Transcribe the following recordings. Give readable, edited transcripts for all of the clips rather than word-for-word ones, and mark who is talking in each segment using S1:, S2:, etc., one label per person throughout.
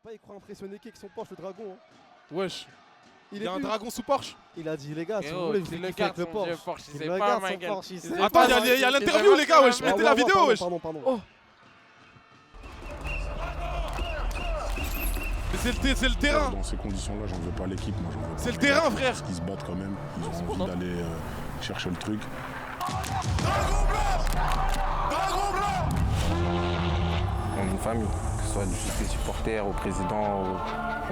S1: pas, il croit impressionner qui avec son Porsche, le dragon. Hein.
S2: Wesh.
S1: Il
S2: y a un
S1: plus.
S2: dragon sous Porsche.
S1: Il a dit, les gars, si
S3: Eh
S1: vous
S3: oh,
S1: voulez, je
S3: tu
S1: vous
S3: le
S1: kiffe avec
S3: gardes
S1: le
S3: son
S1: Porsche.
S3: vieux Porsche, il
S1: Il
S3: sait
S1: le
S3: pas,
S1: garde
S3: ma
S1: son
S3: gueule.
S1: Porsche, il
S3: Il
S1: sait
S3: sait
S1: pas.
S2: Attends, il y a l'interview, les gars, wesh. Mettez la vidéo, wesh.
S1: Pardon.
S2: Oh. Mais c'est le terrain.
S4: Dans ces conditions-là, j'en veux pas l'équipe. Moi, j'en veux pas.
S2: C'est le terrain, frère.
S4: Ils se battent quand même. Ils ont envie d'aller chercher le truc.
S5: On est une famille, que ce soit des supporters, au président,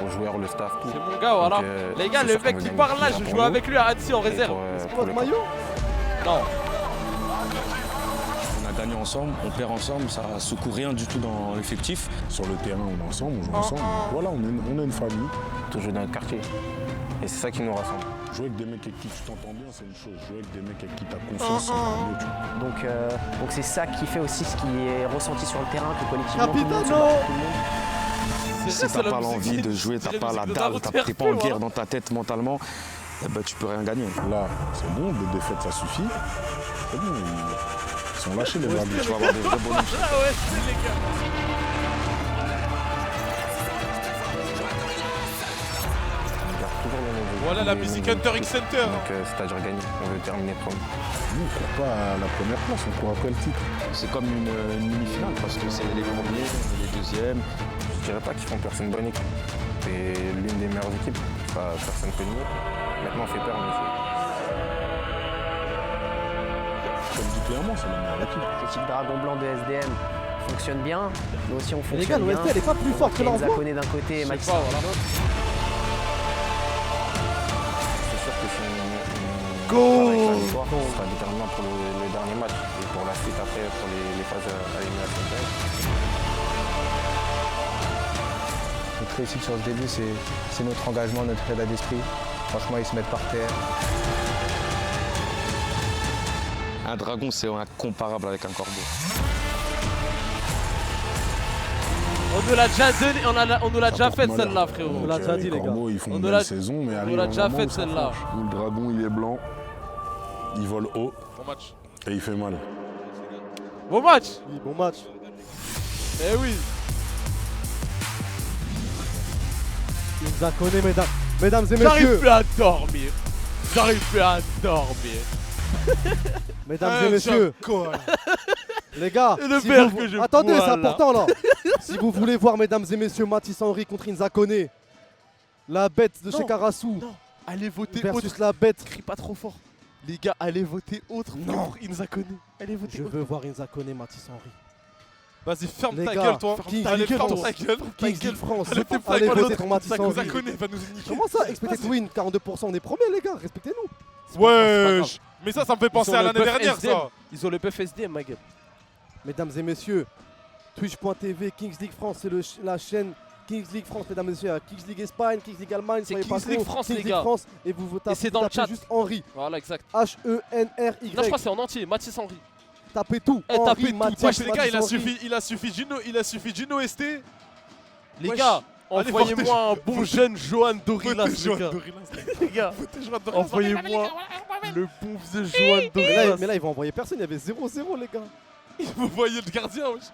S5: aux joueurs, le staff, tout.
S3: C'est mon gars, voilà.
S5: Donc,
S3: Les gars,
S5: c'est
S3: le
S5: sûr qu'on
S3: mec
S5: veut
S3: qui
S5: gagner.
S3: parle là,
S5: Déjà
S3: je
S5: pour
S3: joue
S5: nous
S3: avec lui à Annecy en
S5: et
S3: réserve.
S5: pour
S1: Votre
S5: le
S1: maillot?
S3: Non.
S6: On a gagné ensemble, on perd ensemble, ça secoue rien du tout dans l'effectif.
S4: Sur le terrain, on est ensemble, on joue ensemble. Voilà, on est une famille.
S5: toujours dans notre quartier. Et c'est ça qui nous rassemble.
S4: Jouer avec des mecs avec qui tu t'entends bien, c'est une chose. Jouer avec des mecs avec qui tu as confiance, c'est un autre.
S7: Donc c'est ça qui fait aussi ce qui est ressenti sur le terrain, que collectivement tout le monde se
S1: Capitano.
S7: bat, tout le monde.
S6: Si t'as pas l'envie de jouer, t'as pas la dalle, t'es pas en guerre dans ta tête mentalement, eh ben, tu peux rien gagner.
S4: Là, c'est bon, des défaites, ça suffit. C'est bon, ils sont lâchés les blagues.
S6: Tu vas avoir des vrais bonhommes.
S3: Ah ouais, c'est les gars.
S5: On garde toujours le même
S2: Voilà la
S5: même
S2: musique
S5: objectif.
S2: Hunter X Center.
S5: Donc c'est-à-dire gagner. On veut terminer premier.
S4: Nous, on court pas à la première place, on court après le titre.
S6: C'est comme une mini-finale parce que c'est les premiers, les deuxièmes.
S5: Je dirais pas qu'ils font peur, c'est une bonne équipe. C'est l'une des meilleures équipes. Pas personne que nous. Maintenant on fait peur, mais
S4: Comme dit clairement, c'est la meilleure équipe.
S7: L'équipe Dragon Blanc de SDM fonctionne bien, nous aussi on
S1: Les gars,
S7: fonctionne bien.
S1: l'OST, elle est pas plus forte que l'envoi.
S7: Zakoné d'un côté et Mathis
S3: pas,
S7: de
S3: voilà.
S7: l'autre.
S5: c'est sûr que si on
S1: Go.
S5: part avec la victoire, ce sera déterminant pour le dernier match et pour la suite après, pour les phases à l'élimination directe.
S8: Notre réussite sur ce début, c'est notre engagement, notre état d'esprit. Franchement, ils se mettent par terre.
S6: Un dragon, c'est incomparable avec un corbeau.
S3: On nous l'a déjà donné, on nous l'a déjà
S4: Ça porte
S3: fait
S4: malheur.
S3: celle-là, frérot.
S1: On l'a déjà dit, les gars.
S4: Corbeaux, ils font
S3: On
S4: une
S3: nous
S4: belle
S3: l'a-
S4: saison, mais
S3: on
S4: arrive
S3: nous l'a
S4: un
S3: déjà
S4: moment
S3: fait
S4: où ça
S3: celle-là.
S4: flanche. Où le dragon, il est blanc, il vole haut
S2: Bon match.
S4: et il fait mal.
S3: Bon match.
S1: Oui, bon match.
S3: Eh oui.
S1: Il nous a connu, mesdames et
S3: J'arrive
S1: messieurs.
S3: plus à dormir. J'arrive plus à dormir.
S1: Mesdames et messieurs. Les gars,
S3: Et le
S1: si
S3: verre
S1: vous-
S3: que je
S1: attendez,
S3: bois,
S1: c'est
S3: là.
S1: important là. Si vous voulez voir, mesdames et messieurs, Mathis Henry contre Inza Koné, la bête de
S3: Non.
S1: chez Karasu
S3: Non, allez voter
S1: versus
S3: autre.
S1: la bête.
S3: Crie pas trop fort. Les gars, allez voter autre
S1: Non.
S3: pour Inza Koné. Allez voter
S1: Je
S3: autre.
S1: veux voir Inza Koné, Mathis Henry.
S2: Vas-y, ferme
S1: Les
S2: ta
S1: gars,
S2: gueule, toi.
S1: Kings
S2: Allez,
S1: League
S2: ferme
S1: France.
S2: ta gueule.
S1: Kings League France,
S2: Allez, ferme ta
S1: allez
S2: gueule,
S1: voter
S2: l'autre.
S1: pour Mathis Henry.
S2: Zakoné va nous niquer.
S1: Comment ça, expected win, 42%, on est premier les gars, respectez-nous.
S2: Wesh. Mais ça me fait penser
S3: Ils ont
S2: à
S3: le
S2: l'année
S3: buff
S2: dernière,
S3: SDM.
S2: ça.
S3: Ils ont le buff SDM, ma gueule.
S1: Mesdames et messieurs, Twitch.tv, Kings League France, c'est la chaîne Kings League France, mesdames et messieurs. Kings League Espagne, Kings League Allemagne,
S3: C'est
S1: soyez pas
S3: Kings League
S1: cons.
S3: France,
S1: Kings
S3: les
S1: League
S3: gars.
S1: France, et vous tapez,
S3: c'est dans le
S1: tapez
S3: chat.
S1: juste Henry,
S3: Voilà, exact.
S1: H-E-N-R-Y.
S3: Non, je crois que c'est en entier. Mathis Henry.
S1: Tapez tout.
S3: Eh, tapez tout.
S1: Mathis,
S2: Wesh, les gars,
S1: Mathis
S2: il a
S1: Henry.
S2: suffi Gino ST.
S3: Les
S2: Wesh.
S3: gars,
S2: Allez,
S3: envoyez-moi un bon jeune Johan Dorilas,
S2: Votez
S3: les
S2: Johan
S3: gars.
S2: Dorilas.
S3: Les gars,
S2: Votez Johan Dorilas.
S3: envoyez-moi le bon vieux Johan
S1: Mais
S3: Dorilas.
S1: là, ils vont envoyer personne, il y avait 0-0 les gars.
S2: Vous voyez le gardien, wesh.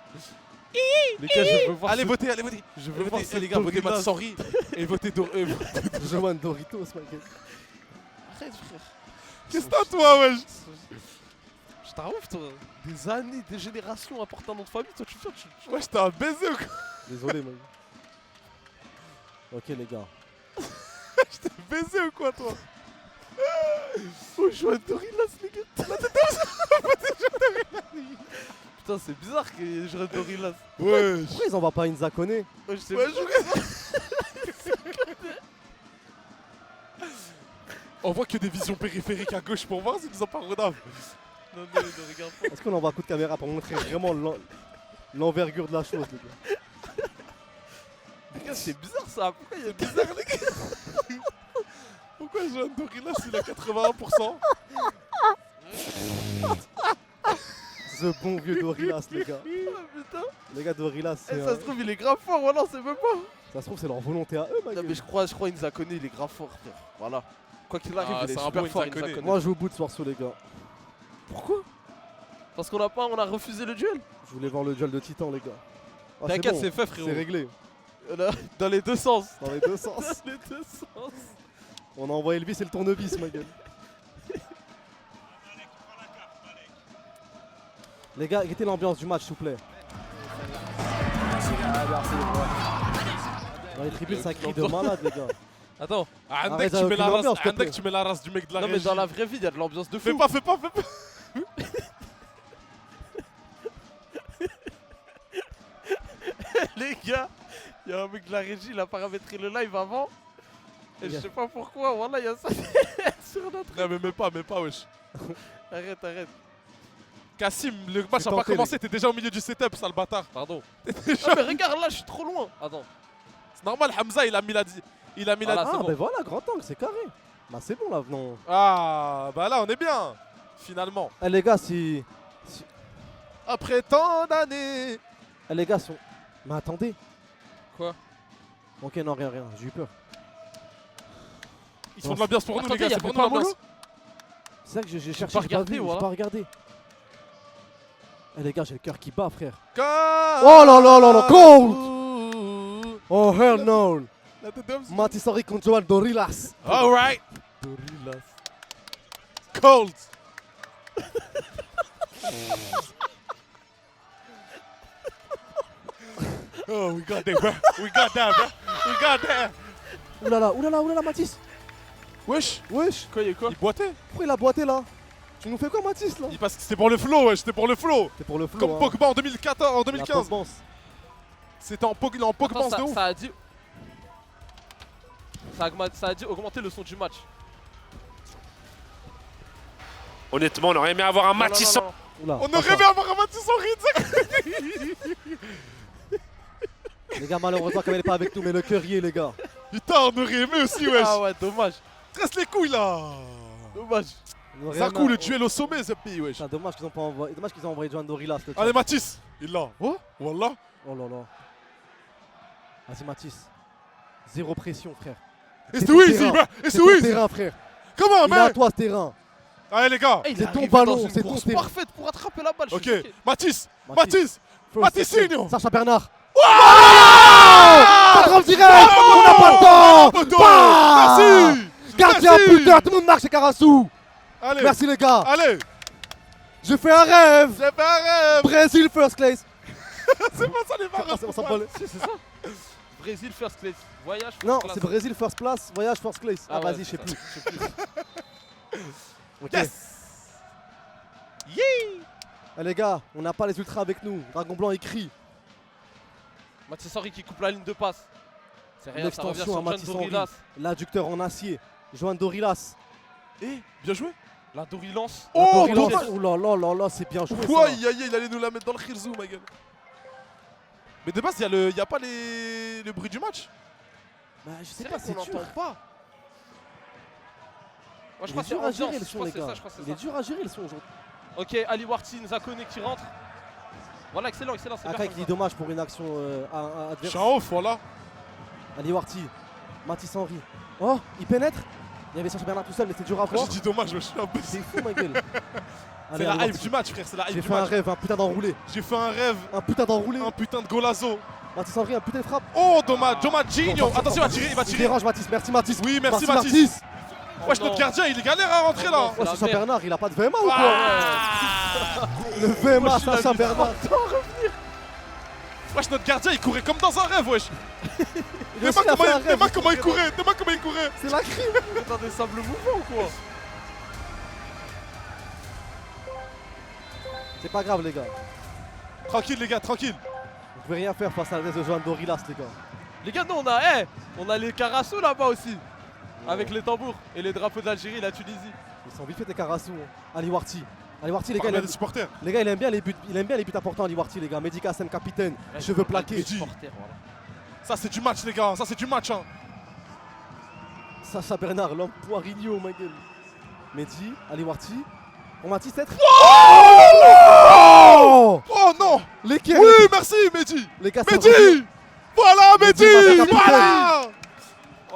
S3: Les gars, je veux voir
S2: Allez,
S3: ce-
S2: votez, allez, votez.
S3: Je veux voir
S2: Votez,
S3: ce
S2: les gars, votez
S3: Dorilas.
S2: Mathis Henry. Et votez
S1: Johan Doritos, ma gueule.
S3: Arrête, frère.
S2: Qu'est-ce que t'as, toi, wesh?
S3: Je t'arrive, toi. Des années, des générations à porter un nom de famille. Toi, tu viens, tu.
S2: Wesh, t'as un baiser ou quoi?
S1: Désolé, man. Ok les gars.
S2: Baiser ou quoi, toi?
S3: Oh, Johan Dorilas, les gars. Putain, c'est bizarre qu'il y ait Johan Dorilas.
S2: Wesh.
S1: Pourquoi ils envoient pas Inza Koné?
S3: Ouais, je sais
S2: Wesh, on voit que des visions périphériques à gauche pour voir s'ils nous en parlent redave.
S3: Non, ne regarde pas.
S1: Est-ce qu'on envoie un coup de caméra pour montrer vraiment l'envergure de la chose les gars?
S3: Les gars, c'est bizarre ça. Pourquoi il y a bizarre, les gars?
S2: Pourquoi Johan Dorilas, il a 81%?
S1: Ce bon vieux Dorilas les gars.
S3: Oh, putain.
S1: Les gars Dorilas,
S3: Eh,
S1: c'est
S3: ça se trouve, il est grave fort. Voilà, c'est même pas.
S1: ça se trouve c'est leur volonté à eux ma
S3: Non,
S1: gueule.
S3: mais je crois Inza Koné, il est grave fort, frère. Voilà. Quoi qu'il arrive,
S2: Ah,
S3: il est
S2: c'est un
S3: super
S2: bon
S3: fort,
S2: Inza
S3: Inza
S2: Koné.
S3: Koné.
S1: Moi je joue au bout de ce morceau les gars.
S3: Pourquoi? Parce qu'on a refusé le duel.
S1: Je voulais voir le duel de Titan les gars. Ah, c'est
S3: T'inquiète,
S1: bon,
S3: c'est fait, frérot.
S1: c'est réglé.
S3: Dans les deux sens.
S1: Dans les deux sens.
S3: Dans les deux sens.
S1: On a envoyé le vis et le tournevis, ma gueule. Les gars, guettez l'ambiance du match, s'il vous plaît. Dans les tribunes, ça crie de malade, les gars.
S3: Attends.
S2: Andek,
S1: Arrête
S2: tu
S1: avec
S2: mets la race.
S1: l'ambiance, s'il te
S2: Andek,
S1: plaît.
S2: tu mets la race du mec de la
S3: Non, mais
S2: régie.
S3: dans la vraie vie, il y a de l'ambiance de fou.
S2: Fais pas, fais pas, fais pas.
S3: Les gars, il y a un mec de la régie, il a paramétré le live avant. Et je sais pas pourquoi, voilà, il y a ça sur notre.
S2: Non, mais mets pas, wesh.
S3: Arrête, arrête.
S2: Kassim, le match
S1: C'est
S2: a pas
S1: tenté,
S2: commencé, t'es déjà au milieu du setup, sale bâtard.
S3: Pardon. Ah, mais regarde là, je suis trop loin. Attends.
S2: C'est normal, Hamza, il a mis la.
S3: Voilà,
S1: Ah,
S3: c'est bon.
S1: ben voilà, grand angle, c'est carré. Bah, c'est bon là, non.
S2: Ah, bah là, on est bien. Finalement.
S1: Eh, les gars, si.
S2: Après tant d'années.
S1: Eh, les gars, sont. Mais attendez.
S3: Quoi?
S1: Ok, non, rien, j'ai eu peur.
S2: Ils font de l'ambiance pour nous,
S3: Attendez,
S2: les gars,
S3: y a
S2: c'est pour
S3: pas
S2: nous
S3: Molo
S2: l'ambiance.
S1: C'est ça que j'ai cherché,
S3: pas
S1: j'ai pas
S3: regardé,
S1: vu, j'ai
S3: voilà.
S1: pas regardé. Eh, les gars, j'ai le cœur qui bat, frère.
S2: Oh
S1: là là là là, cold! Oh, hell no!
S2: La tête d'homme.
S1: Mathis Henry contre Joan Dorilas.
S2: Alright.
S1: Dorilas.
S2: Cold. Oh, we got that, bro. We got that, bro. We got that.
S1: Oulala, Mathis.
S2: Wesh.
S1: Wesh,
S3: Quoi, il y a quoi?
S2: Il boitait.
S1: pourquoi il a boité là? Tu nous fais quoi, Mathis là?
S2: Parce que c'était pour le flow, wesh. C'était pour le flow.
S1: C'est pour le flow.
S2: Comme
S1: hein.
S2: Pogba en 2014, en
S1: La
S2: 2015.
S1: Pogba.
S2: C'était en Pogba
S3: Attends,
S2: de ouf.
S3: ça a dit. Ça a dit augmenter le son du match.
S9: Honnêtement, on aurait aimé avoir un match
S3: Non, non, non, non.
S1: Oula,
S2: On
S1: pas
S2: aurait
S1: ça.
S2: aimé avoir un Mathis Henry.
S1: Les gars, malheureusement, comme elle est pas avec nous, mais le cœur y est, les gars.
S2: Putain, on aurait aimé aussi, wesh.
S3: Ah ouais, dommage.
S2: Reste les couilles là.
S3: Dommage.
S1: On aurait
S2: Zarkou,
S1: aimé-
S2: le duel au sommet, ce pays, wesh.
S1: Putain, dommage qu'ils ont pas envoyé. Dommage qu'ils ont envoyé Joan Dorilas. le
S2: Allez,
S1: chat.
S2: Mathis. Il l'a. Oh, voilà.
S1: Oh là là. Vas-y, Mathis. Zéro pression, frère.
S2: Et
S1: C'est
S2: c'est
S1: ton
S2: Wiz,
S1: terrain.
S2: et
S1: C'est
S2: c'est
S1: ton
S2: Wiz.
S1: terrain, frère.
S2: Comment,
S1: Il est à
S2: mec?
S1: toi, ce terrain.
S2: Allez, les gars.
S3: Eh, il
S1: C'est
S3: est
S1: ton
S3: arrivé
S1: ballon,
S3: dans une
S1: c'est ton
S3: course
S1: terrain.
S3: parfaite pour attraper la balle. je
S2: Ok,
S3: suis choqué.
S2: Mathis. Mathis. Mathis.
S1: Sacha Bernard. Contrôle direct. On n'a pas le temps.
S2: Poteau.
S1: Bah.
S2: Merci.
S1: Gardien,
S2: Merci.
S1: buteur, tout le monde marque chez Karasu.
S2: Allez.
S1: Merci, les gars.
S2: Allez.
S1: J'ai fait un rêve.
S2: J'ai fait un rêve.
S1: Brésil, first place.
S2: C'est pas ça les
S1: Ah,
S2: marques.
S1: on s'appelle.
S3: C'est ça. Brésil first class. Voyage first
S1: Non,
S3: class.
S1: c'est Brésil, first place. Voyage, first place. Ah,
S3: Ah ouais,
S1: vas-y, je sais plus. Ok.
S2: Yes.
S1: Eh, les gars, on n'a pas les ultras avec nous. Dragon Blanc écrit.
S3: Mathis Henry qui coupe la ligne de passe. C'est rien, ça revient
S1: L'extension à
S3: sur John
S1: Mathis Henry.
S3: Dorilas.
S1: L'adducteur en acier. Joan Dorilas.
S2: Et bien joué.
S3: La Dorilance.
S2: Oh,
S1: Dorilas.
S2: dommage.
S1: Oh là là là là, c'est bien joué.
S2: Quoi,
S1: ça.
S2: il allait nous la mettre dans le khirzou, ma gueule. Mais de base, il y a pas le bruit du match.
S1: Bah, je sais
S3: C'est
S1: pas,
S3: vrai
S1: c'est
S3: qu'on
S1: dur.
S3: n'entend pas. Moi je
S1: Il
S3: crois
S1: est
S3: que c'est
S1: dur à gérer
S3: ambiance.
S1: le
S3: Je
S1: son,
S3: crois
S1: les
S3: que c'est
S1: gars.
S3: ça, je crois que c'est
S1: Il est
S3: ça.
S1: dur à gérer le son aujourd'hui.
S3: Ok, Ali Wartin, Zakone qui rentre. Voilà, excellent, excellent. C'est bien
S1: Akai
S3: comme
S1: qui dit
S3: ça.
S1: dommage pour une action adverse.
S2: Chao, voilà.
S1: Ali Warti. Mathis Henry. Oh, il pénètre. Il y avait Sacha Bernard tout seul, mais c'était dur à voir.
S2: J'ai dit dommage, je suis un peu.
S1: C'est fou, ma gueule.
S2: C'est
S1: Allez,
S2: la
S1: Ali
S2: hype
S1: Warti.
S2: du match, frère. C'est la hype
S1: J'ai
S2: du
S1: fait un
S2: match.
S1: rêve, un putain d'enroulé.
S2: J'ai fait un rêve.
S1: Un putain d'enroulé.
S2: Un putain de golazo.
S1: Mathis Henry, un putain de frappe.
S2: Oh, dommage. Domaginho. Attention, il va
S1: Il
S2: tirer.
S1: dérange Mathis. Merci Mathis.
S2: Oui, merci, Mathis.
S3: Oh
S2: Wesh,
S3: non.
S2: notre gardien, il galère à rentrer là.
S1: Ouais, Sacha Bernard, il a pas de VMA ou quoi
S2: Ah.
S1: Le VMA,
S3: Moi, je suis
S1: Sacha
S3: là,
S1: Bernard.
S2: Wesh, notre gardien, il courait comme dans un rêve, wesh.
S1: Il a fait un rêve.
S2: Dis-moi comment il courait. Dis-moi comment il courait.
S1: C'est la crime.
S3: On est dans des sables mouvants ou quoi?
S1: C'est pas grave, les gars.
S2: Tranquille, les gars, tranquille.
S1: Vous pouvez rien faire face à la défense de Joan Dorilas, les gars.
S3: Les gars, nous on a les Carasso là-bas aussi. Avec les tambours et les drapeaux de l'Algérie et la Tunisie.
S1: Ils sont vite fait des Karassou. Hein. Ali Warti. Ali Warti, les gars,
S2: Parle
S1: il
S2: des supporters.
S1: les gars, il aime bien les buts. Il aime bien les buts importants, Ali Warti, les gars. Mehdi Kassem, capitaine. Cheveux plaqués.
S2: Mehdi.
S3: Supporters, voilà.
S2: Ça, c'est du match, les gars. Ça, c'est du match, hein.
S1: Sacha Bernard, l'homme poirigno, ma gueule. Mehdi, Ali Warti. On Mathis, peut-être.
S2: Oh non.
S1: Lesquels
S2: Oui, merci, Mehdi.
S1: Les gars, c'est
S2: Mehdi. Voilà, Mehdi.
S1: Mehdi,
S2: Voilà.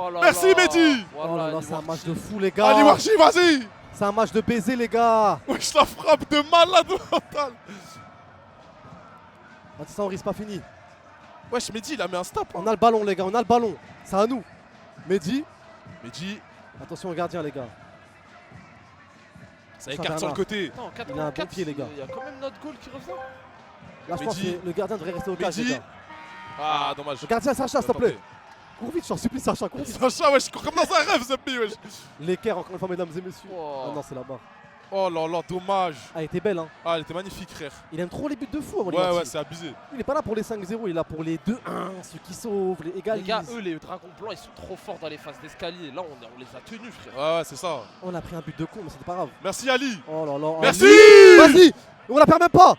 S3: Oh là
S2: Merci,
S3: là.
S2: Mehdi.
S1: Oh là là,
S3: Ali
S1: c'est un
S3: Warti.
S1: match de fou, les gars.
S2: Ali Warchi, vas-y.
S1: C'est un match de baiser, les gars.
S2: Wesh, la frappe de malade mental.
S1: Mathis Henry, c'est pas fini.
S2: Wesh, Mehdi, il a mis un stop.
S1: On a le ballon, les gars, on a le ballon. C'est à nous. Mehdi.
S2: Mehdi.
S1: Attention au gardien, les gars.
S2: Ça écarte sur le côté.
S3: Attends, 4
S1: Il a un bon pied, les gars.
S3: Il y a quand même notre goal qui revient.
S1: Là, je pense
S2: Mehdi.
S1: que le gardien devrait rester au cage, les
S2: Mehdi.
S1: gars.
S2: Ah, dommage.
S1: Le gardien, Sacha, s'il te plaît. Cours vite, je t'en supplie, Sacha, cours vite.
S2: Sacha, wesh, je cours comme dans un rêve, Zambi, wesh.
S1: L'équerre, encore une fois, mesdames et messieurs.
S3: Oh.
S1: Ah non, c'est là-bas.
S2: Oh là là, dommage.
S1: Ah, il était belle, hein.
S2: Ah, elle était magnifique, frère.
S1: Il aime trop les buts de fou,
S2: Ouais, ouais, c'est abusé.
S1: Il est pas là pour les 5-0, il est là pour les 2-1, ceux qui sauvent, les
S3: Les
S1: égalisent.
S3: gars, eux, les dragons blancs, ils sont trop forts dans les phases d'escalier. Là, on les a tenus, frère.
S2: Ouais, ouais, c'est ça.
S1: On a pris un but de con, mais c'était pas grave.
S2: Merci, Ali.
S1: Oh là là.
S2: Merci.
S1: Vas-y. On la perd même pas.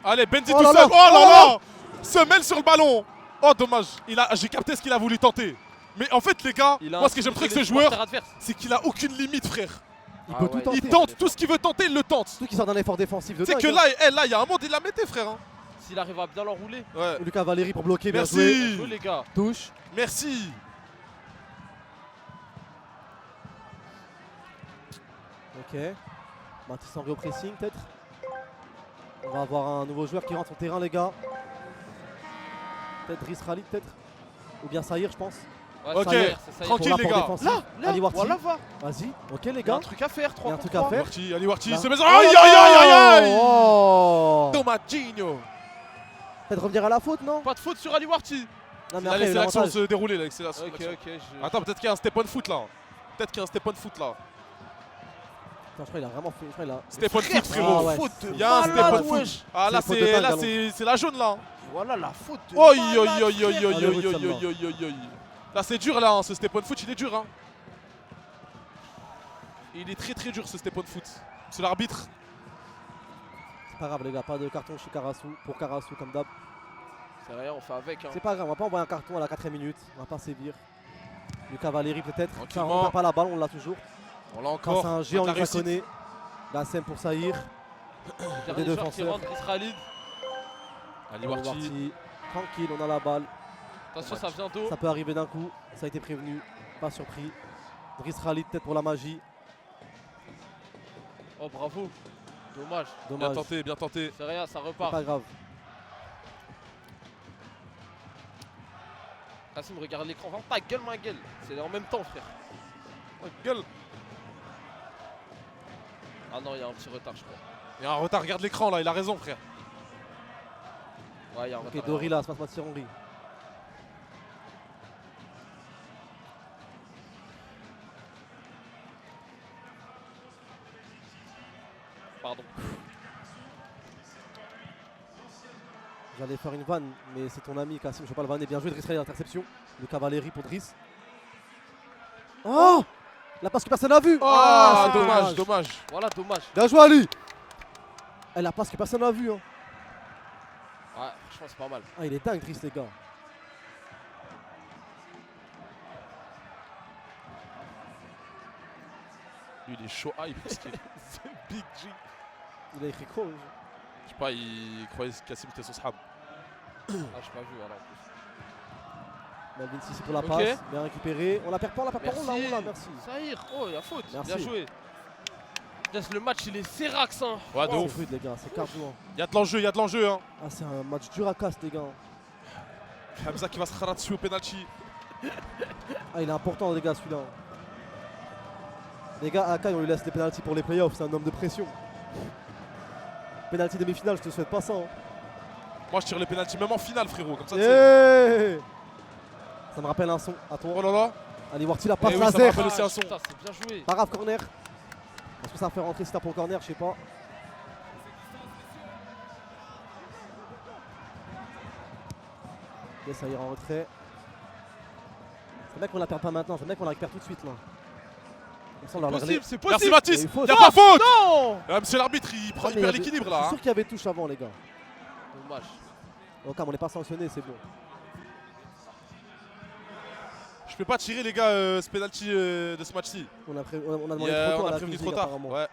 S2: Allez, Bendy
S1: Oh
S2: tout
S1: là
S2: seul.
S1: là.
S2: Oh là
S1: Oh
S2: là. Semelle sur le ballon. Oh, dommage. J'ai capté ce qu'il a voulu tenter. Mais en fait, les gars, moi, ce que j'aime trop avec ce joueur, c'est qu'il a aucune limite, frère.
S1: Il peut tout tenter.
S2: Il tente tout ce qu'il veut tenter, il le tente.
S1: Surtout qu'il sort d'un effort défensif de
S2: Tu sais
S1: dingue,
S2: que
S1: hein.
S2: là, il y a un monde, il la mettait, frère. Hein.
S3: S'il arrive à bien l'enrouler.
S2: Ouais.
S1: Lucas Valéry pour bloquer, bien joué.
S2: Merci.
S3: Jouez, les gars.
S1: Touche.
S2: Merci.
S1: Ok. Mathis Henry au pressing, peut-être. On va avoir un nouveau joueur qui rentre sur le terrain, les gars. Peut-être Driss Khalid, peut-être. Ou bien Saïr, je pense.
S3: Ouais,
S2: Ok,
S3: Saïr, c'est Saïr.
S2: tranquille,
S1: Pour
S2: les
S1: l'apport
S2: gars.
S1: défensif. Ali Warti.
S3: Voilà, va.
S1: Vas-y. Ok, les
S3: Il y a
S1: gars.
S3: un truc à faire, 3
S1: Il y a un truc à faire.
S2: Warti, allez, Warti.
S1: Là.
S2: Se met. Aïe, aïe, aïe, aïe, aïe.
S1: Oh.
S2: Tomatinho.
S1: Peut-être revenir à la faute, non?
S3: Pas de faute sur Ali Warti.
S1: Non,
S2: Il a laissé l'action
S1: l'avantage.
S2: se dérouler, là. C'est l'action.
S3: Ok, ok.
S2: Attends, peut-être qu'il y a un step on foot, là. Peut-être qu'il y a un step on foot, là.
S1: Attends, je crois qu'il a vraiment fait. Je crois qu'il a.
S2: Step on foot, frérot.
S1: Ah ouais,
S3: faute
S1: c'est-
S3: de
S2: Il y a un step
S3: malade,
S2: on foot.
S3: wesh.
S2: Ah, là,
S1: C'est une faute de
S2: c'est
S1: dingue,
S2: là,
S1: Galon.
S2: c'est la jaune, là.
S3: Voilà la faute de
S2: Oi, oi,
S3: malade,
S2: oi, oi,
S3: frère.
S2: oi, oi,
S1: Allez,
S2: oi,
S1: Wood,
S2: oi, oi, oi, oi. Là, c'est dur, là, hein, ce step on foot, il est dur, hein. Il est très très dur, ce step on foot. C'est l'arbitre.
S1: C'est pas grave, les gars. Pas de carton chez Karasu. Pour Karasu, comme d'hab.
S3: C'est rien, on fait avec. Hein.
S1: C'est pas grave, on va pas envoyer un carton à la 4ème minute. On va pas sévir. Lucas Valéry, peut-être. Ça,
S2: Tranquillement.
S1: on perd pas la balle, on l'a toujours.
S2: On l'a
S1: Quand
S2: encore.
S1: c'est un géant,
S2: La
S1: il
S2: réussite.
S1: connaît. La scène pour Saïr.
S3: Dernier
S1: des
S3: joueur qui
S1: défenseurs.
S3: rentre, Driss Khalid.
S2: Ali Warti.
S1: Tranquille, on a la balle.
S3: Attention, ça vient d'eau.
S1: Ça peut arriver d'un coup. Ça a été prévenu. Pas surpris. Driss Khalid, peut-être pour la magie.
S3: Oh, bravo. Dommage.
S2: Bien
S1: Dommage.
S2: tenté, bien tenté.
S3: C'est rien, ça
S1: C'est
S3: repart.
S1: pas grave.
S3: Kassim, regarde l'écran. Vends ta gueule, ma gueule. C'est en même temps, frère.
S2: Oh, gueule.
S3: Ah non, il y a un petit retard, je crois.
S2: Il y a un retard, regarde l'écran, là, il a raison, frère.
S3: Ouais, il y a un retard.
S1: Ok, Dori là, se passe Mathis Henry.
S3: Pardon.
S1: J'allais faire une vanne, mais c'est ton ami Kassim, je vais pas le vanner. Bien joué, Driss Khalid, interception. Le cavalerie pour Driss. Oh, la passe que personne n'a vue.
S2: Ah,
S1: c'est
S2: dommage, dommage.
S3: Voilà, dommage.
S1: Bien joué, Ali. La passe que personne n'a vue. Hein.
S3: Ouais, franchement, c'est pas mal.
S1: Ah, il est dingue, Driss, les gars.
S2: Lui, il est chaud hype. Parce que c'est Big G.
S1: Il a écrit quoi?
S2: Je sais pas, il croyait que Kassim était son sahab.
S3: Ah, j'ai pas vu, voilà, en plus.
S1: Melvin Sissi pour la
S3: Ok.
S1: passe. Bien récupéré. On la perd pas, on la perd pas.
S3: Merci.
S1: On l'a, merci.
S3: Saïr, oh, il y a faute.
S1: Merci.
S3: Bien joué. Yes, le match, il est sérax, hein.
S2: Ouais, de
S1: C'est
S2: ouf.
S1: rude, les gars, c'est cardio.
S2: Il y a de l'enjeu, il y a de l'enjeu. Hein.
S1: Ah, c'est un match dur à casse, les gars.
S2: Hamza qui va se rater dessus au penalty.
S1: Ah, il est important, les gars, celui-là. Les gars, Akai, on lui laisse les pénaltys pour les playoffs. C'est un homme de pression. Penalty demi-finale, je te souhaite pas ça. Hein.
S2: Moi, je tire les penalties même en finale, frérot. Comme ça,
S1: Yeah. Ça me rappelle un son. À toi.
S2: Oh là là.
S1: Allez, Warti la passe
S2: Eh oui, ça me
S1: laser.
S2: rappelle aussi un son.
S3: Putain, c'est bien joué.
S1: Pas grave, corner. Est-ce que ça fait rentrer si t'as pour corner? Je sais pas. Yes, ça ira en retrait. C'est bien qu'on la perd pas maintenant, c'est bien qu'on la récupère tout de suite là. Comme ça, on leur
S3: Possible, c'est
S2: Merci
S3: possible.
S2: Mathis.
S1: Il
S2: Il
S1: faut-
S2: n'y a pas faute.
S3: Non.
S2: Monsieur l'arbitre, il
S1: Ah, mais
S2: perd l'équilibre
S1: Je
S2: là.
S1: suis
S2: Hein.
S1: sûr qu'il y avait touche avant, les gars.
S3: Dommage.
S1: Donc, on n'est pas sanctionné, c'est bon.
S2: Je peux pas tirer les gars ce penalty de ce match-ci.
S1: On a demandé
S2: Il y a-
S1: trop tôt
S2: On
S1: à
S2: a
S1: la
S2: prévenu
S1: Kings
S2: trop
S1: League,
S2: tard.
S1: apparemment.
S2: Ouais.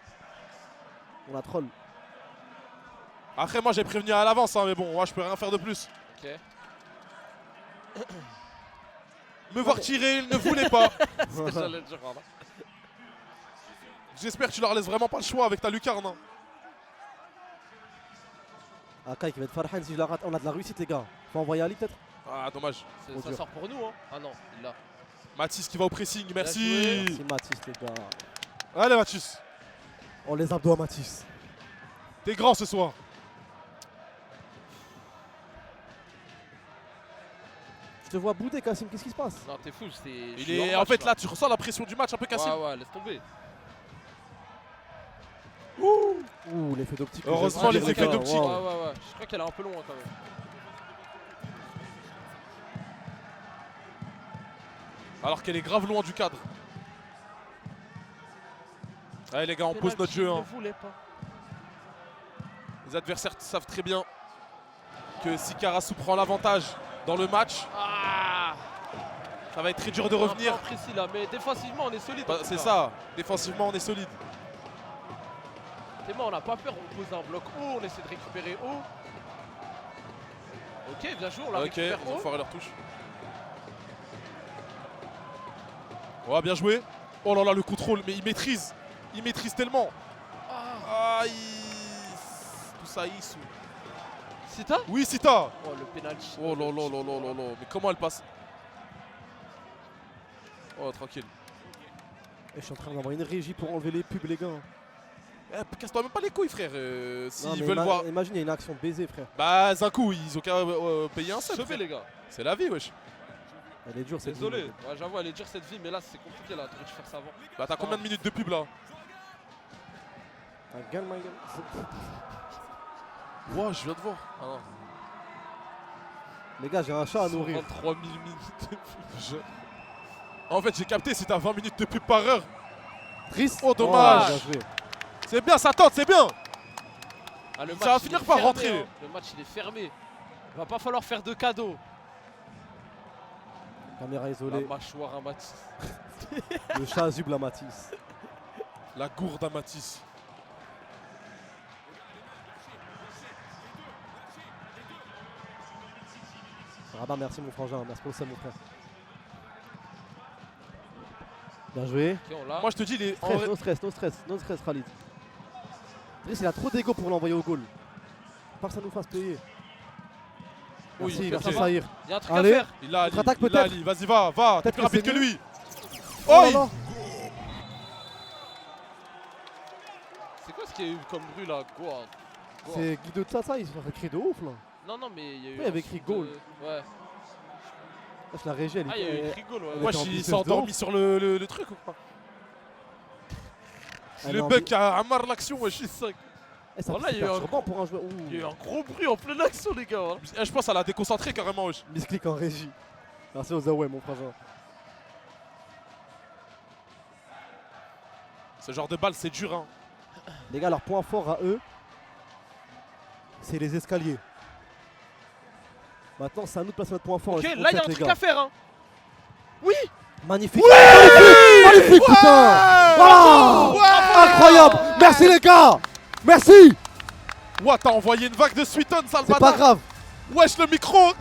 S1: On a troll.
S2: Après, moi j'ai prévenu à l'avance, hein, mais bon, moi je peux rien faire de plus.
S3: Ok.
S2: Me voir tirer, il ne voulait pas.
S3: C'est ce que j'allais dire, voilà.
S2: J'espère que tu leur laisses vraiment pas le choix avec ta lucarne. Hein.
S1: Akai qui va être Farhan si je la rate. On a de la réussite, les gars. Faut envoyer Ali peut-être.
S2: Ah, dommage.
S3: Ça
S1: dur.
S3: sort pour nous, hein. Ah non, il l'a.
S2: Mathis qui va au pressing,
S3: joué.
S2: merci.
S1: C'est Mathis, les gars.
S2: Allez, Mathis.
S1: On les abdos à Mathis.
S2: T'es grand ce soir.
S1: Je te vois bouder, Kassim, qu'est-ce qui se passe?
S3: Non, t'es fou, c'est.
S2: Il est, en fait, là, tu ressens la pression du match un peu cassé.
S3: Ouais, laisse tomber.
S1: Ouh, l'effet d'optique.
S2: Heureusement, les effets d'optique.
S3: Ouais. Je crois qu'elle est un peu loin quand même.
S2: Alors qu'elle est grave loin du cadre. Allez les gars, on pose notre jeu. Hein. Les adversaires savent très bien que si Karasu prend l'avantage dans le match, ça va être très dur de revenir.
S3: Précis là, mais défensivement on est solide.
S2: C'est ça, défensivement on est solide.
S3: C'est bon, on n'a pas peur, on pose un bloc haut, on essaie de récupérer haut. Ok, bien joué, on l'a récupéré
S2: ils ont
S3: haut.
S2: foiré leur touche. Ouais, bien joué. Oh là là, le contrôle, mais il maîtrise tellement. Tout ça, Issou.
S3: Sita?
S2: Oui, Sita.
S3: Oh, le penalty.
S2: Oh là là là là là là. Mais comment elle passe? Oh, tranquille.
S1: Et je suis en train d'avoir une régie pour enlever les pubs, les gars.
S2: Casse-toi même pas les couilles, frère. S'ils veulent voir.
S1: Imagine, il y a une action baisée, frère.
S2: Bah, un coup, ils ont qu'à payer un sub.
S3: Chauffez, les gars.
S2: C'est la vie, wesh.
S1: Elle est dure, cette
S3: Désolé.
S1: vie.
S3: Ouais, j'avoue, elle est dure cette vie, mais là c'est compliqué là. T'aurais dû faire ça avant.
S2: Bah, t'as combien de minutes de pub là?
S1: Ma gueule, ma gueule.
S2: Wow, je viens de voir. Ah non.
S1: Les gars, j'ai un chat à nourrir.
S3: 23 000 minutes de pub.
S2: En fait, j'ai capté, si t'as 20 minutes de pub par heure.
S1: Triste.
S2: Oh, dommage.
S1: bien joué.
S2: C'est bien, ça tente, c'est bien.
S3: Ah, le match,
S2: Ça va finir par rentrer.
S3: Hein. Le match il est fermé. Il va pas falloir faire de cadeaux.
S1: Caméra
S3: La
S1: isolée.
S3: mâchoire à Matisse.
S1: Le chat azub à Matisse.
S2: La gourde à Matisse.
S1: Rabat, merci mon frangin. Merci pour ça, mon frère. Bien joué.
S3: Ok, on l'a.
S2: Moi, je te dis, les.
S1: No stress, Khalid. Driss, il a trop d'ego pour l'envoyer au goal. Pas que ça nous fasse payer.
S2: Oui,
S1: Merci,
S2: ok.
S1: merci Sahir.
S3: Il y a un truc
S1: Allez.
S3: à faire.
S2: Il a Ali.
S1: Contre-attaque,
S2: Il a
S1: peut-être.
S2: Ali. Vas-y, va. T'es
S1: Peut-être
S2: plus
S1: que
S2: rapide
S1: c'est
S2: que
S1: mieux.
S2: lui.
S1: Oh
S2: Oh,
S1: là là.
S3: C'est quoi ce qu'il y a eu comme bruit là? Quoi?
S1: C'est Guido Tsatsa, il se fait crier de ouf là.
S3: Non, mais il y a eu.
S1: il y avait écrit goal.
S3: Ouais.
S1: Wesh, la régie, elle
S3: Ah, il y a eu
S1: est.
S3: écrit goal, ouais.
S1: Elle
S2: Wesh,
S1: était en
S2: il
S1: business
S2: s'est
S1: de
S2: endormi
S1: ouf.
S2: sur le truc ou quoi?
S1: Elle
S2: Le
S1: est en
S2: bug a amarré l'action, wesh.
S1: Eh, ça
S3: Voilà,
S1: fait
S3: il y a eu un-
S1: perturbant pour un joueur.
S3: Il y a eu un gros bruit en pleine action, les gars. Hein.
S2: Je pense qu'elle a déconcentré carrément, wesh.
S1: Misclick en régie. Merci aux Zaway, mon frangin.
S2: Ce genre de balle, c'est dur, hein.
S1: Les gars, leur point fort à eux, c'est les escaliers. Maintenant, c'est à nous de placer notre point fort.
S3: Ok,
S1: et
S3: là,
S1: je
S3: il y a un
S1: concède,
S3: truc
S1: les gars.
S3: à faire. Hein. Oui.
S1: Magnifique. Magnifique, putain. Voilà. Incroyable. Merci, les gars. Merci.
S2: Ouah, t'as envoyé une vague de Sweeton, sale
S1: C'est pas
S2: bâtard.
S1: grave.
S2: Wesh, le micro.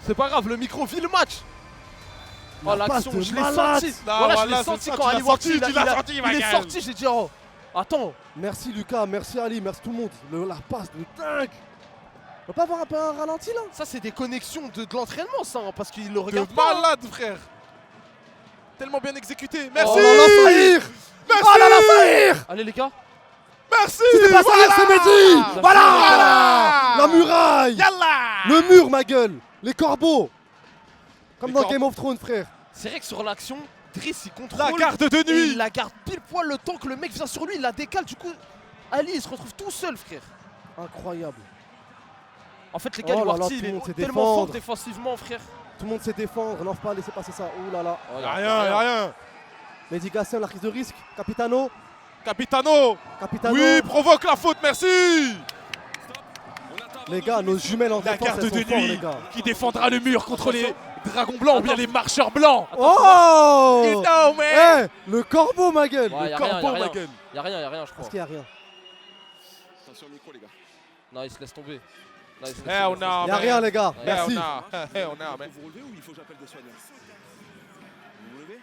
S3: C'est pas grave, le micro vit le match.
S1: La
S3: Oh, l'action,
S1: passe de
S3: je l'ai
S1: malade.
S3: senti.
S2: Ah,
S3: Voilà, je
S2: voilà,
S3: l'ai
S2: c'est
S3: senti
S2: ça,
S3: quand
S2: tu
S3: Ali
S2: l'as
S3: Warki,
S2: senti,
S3: il est
S2: Michael.
S3: sorti. J'ai dit, oh, attends.
S1: Merci, Lucas. Merci, Ali. Merci tout le monde. La passe de dingue. On peut pas avoir un peu un ralenti là?
S3: Ça, c'est des connexions de l'entraînement, ça, hein, parce qu'il le
S2: De
S3: regarde pas.
S2: malade, frère. Tellement bien exécuté. Merci.
S1: Oh là là, Sahir.
S2: Merci.
S1: Oh là là, Sahir.
S3: Allez, les gars.
S2: Merci.
S1: C'est pas Sahir, c'est Mehdi.
S3: Voilà.
S1: Voilà. La muraille.
S2: Yallah.
S1: Le mur, ma gueule. Les corbeaux. Comme
S2: Les
S1: dans
S2: corbeaux.
S1: Game of Thrones, frère.
S3: C'est vrai que sur l'action, Driss, il contrôle.
S2: La garde de
S3: et
S2: nuit.
S3: il la garde pile poil le temps que le mec vient sur lui, il la décale. Du coup, Ali, il se retrouve tout seul, frère.
S1: Incroyable.
S3: En fait, les gars,
S1: Oh là là,
S3: Warty,
S1: tout
S3: il
S1: le monde
S3: est
S1: sait
S3: tellement fort
S1: défendre.
S3: défensivement, frère.
S1: Tout le monde sait défendre. N'en pas laisser passer ça. Oh là là.
S3: Oh,
S2: Y'a rien, y'a rien.
S1: Mehdi Gassem, la prise de risque. Capitano.
S2: Capitano.
S1: Capitano.
S2: Oui, provoque la faute, merci.
S1: Les gars, nos jumelles en
S2: La
S1: défense,
S2: garde
S1: elles sont
S2: de
S1: fortes, les
S2: nuit
S1: gars.
S2: qui défendra le mur contre les dragons blancs ou bien les marcheurs blancs.
S1: Oh.
S2: You know, man.
S1: Eh, le corbeau, ma gueule.
S3: Ouais,
S2: Le
S3: y'a rien,
S2: corbeau,
S3: y'a
S2: ma
S3: rien.
S2: gueule.
S3: Y'a rien, je crois.
S1: Parce qu'il n'y a rien.
S4: Attention au micro, les gars.
S3: Non, il se laisse tomber. Non, il se laisse
S2: Eh, on
S3: tomber.
S2: a.
S1: Il n'y a rien, les gars.
S3: Eh,
S1: Merci.
S2: on a, man.
S4: Vous vous relevez ou il faut que j'appelle des soignants? Vous vous levez?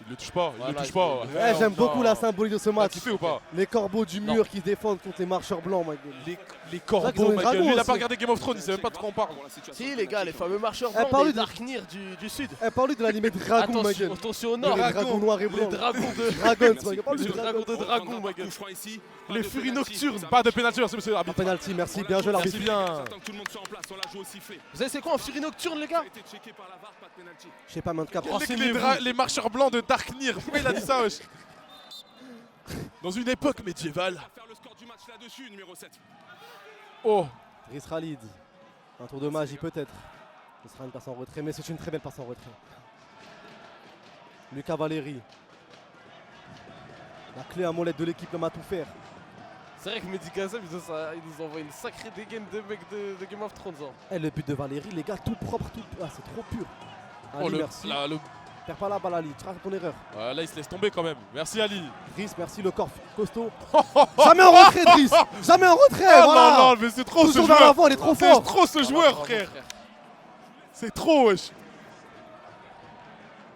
S2: Il le touche pas, il
S3: Voilà,
S2: le touche pas.
S1: Eh, j'aime beaucoup la symbolique de ce
S2: T'as
S1: match.
S2: kiffé ou pas?
S1: Les corbeaux du mur qui se défendent contre les marcheurs blancs, ma gueule.
S2: Les
S1: C'est
S2: corbeaux,
S1: vrai qu'ils ont
S2: ma
S1: des
S2: gueule. Lui, il a
S1: dragons
S2: pas
S1: aussi.
S2: regardé Game of Thrones, il sait même pas de quoi on parle.
S3: Si les gars, les fameux marcheurs
S1: parle
S3: blancs des
S1: de-
S3: Darknir du sud.
S1: Eh, parle-lui de l'animé Dragon, ma gueule.
S3: Attention au
S1: Les
S3: nord.
S1: dragons noirs et
S3: Les
S1: blancs.
S3: dragons de...
S1: Dragons, ma gueule. Parle-lui
S3: Les
S1: de
S3: dragons
S1: Dragons.
S3: de dragon, ma gueule. Les furies nocturnes.
S2: Pas de pénalty, merci monsieur
S1: Un
S2: l'arbitre.
S1: penalty, merci. Bien joué, l'arbitre.
S2: Merci bien.
S3: Vous savez c'est quoi un furie nocturne les gars?
S1: Je sais pas, mais en tout cas,
S2: Mec, les marcheurs blancs de Darknir. Pourquoi il a dit ça, wesh? Dans une époque médiévale. Oh,
S1: Driss Khalid. Un tour de magie peut-être. Ce sera une passe en retrait, mais c'est une très belle passe en retrait. Lucas Valeri. La clé à molette de l'équipe, l'homme à tout faire.
S3: C'est vrai que Mehdi Gassem, il nous envoie une sacrée dégaine de mecs de Game of Thrones. Hein.
S1: Eh, le but de Valeri, les gars, tout propre, tout. Ah, c'est trop pur. Ali,
S2: oh
S1: merci.
S2: le...
S1: Perds pas la balle, Ali. Tu rates ton erreur.
S2: Là, il se laisse tomber quand même. Merci Ali.
S1: Driss, merci, le corps costaud. Jamais en retrait, Driss. Jamais en retrait.
S2: Oh
S1: Voilà.
S2: non, non, mais c'est trop ce
S1: Toujours vers
S2: joueur.
S1: l'avant, il est trop
S2: C'est
S1: fort.
S2: trop ce joueur, frère. C'est trop, wesh.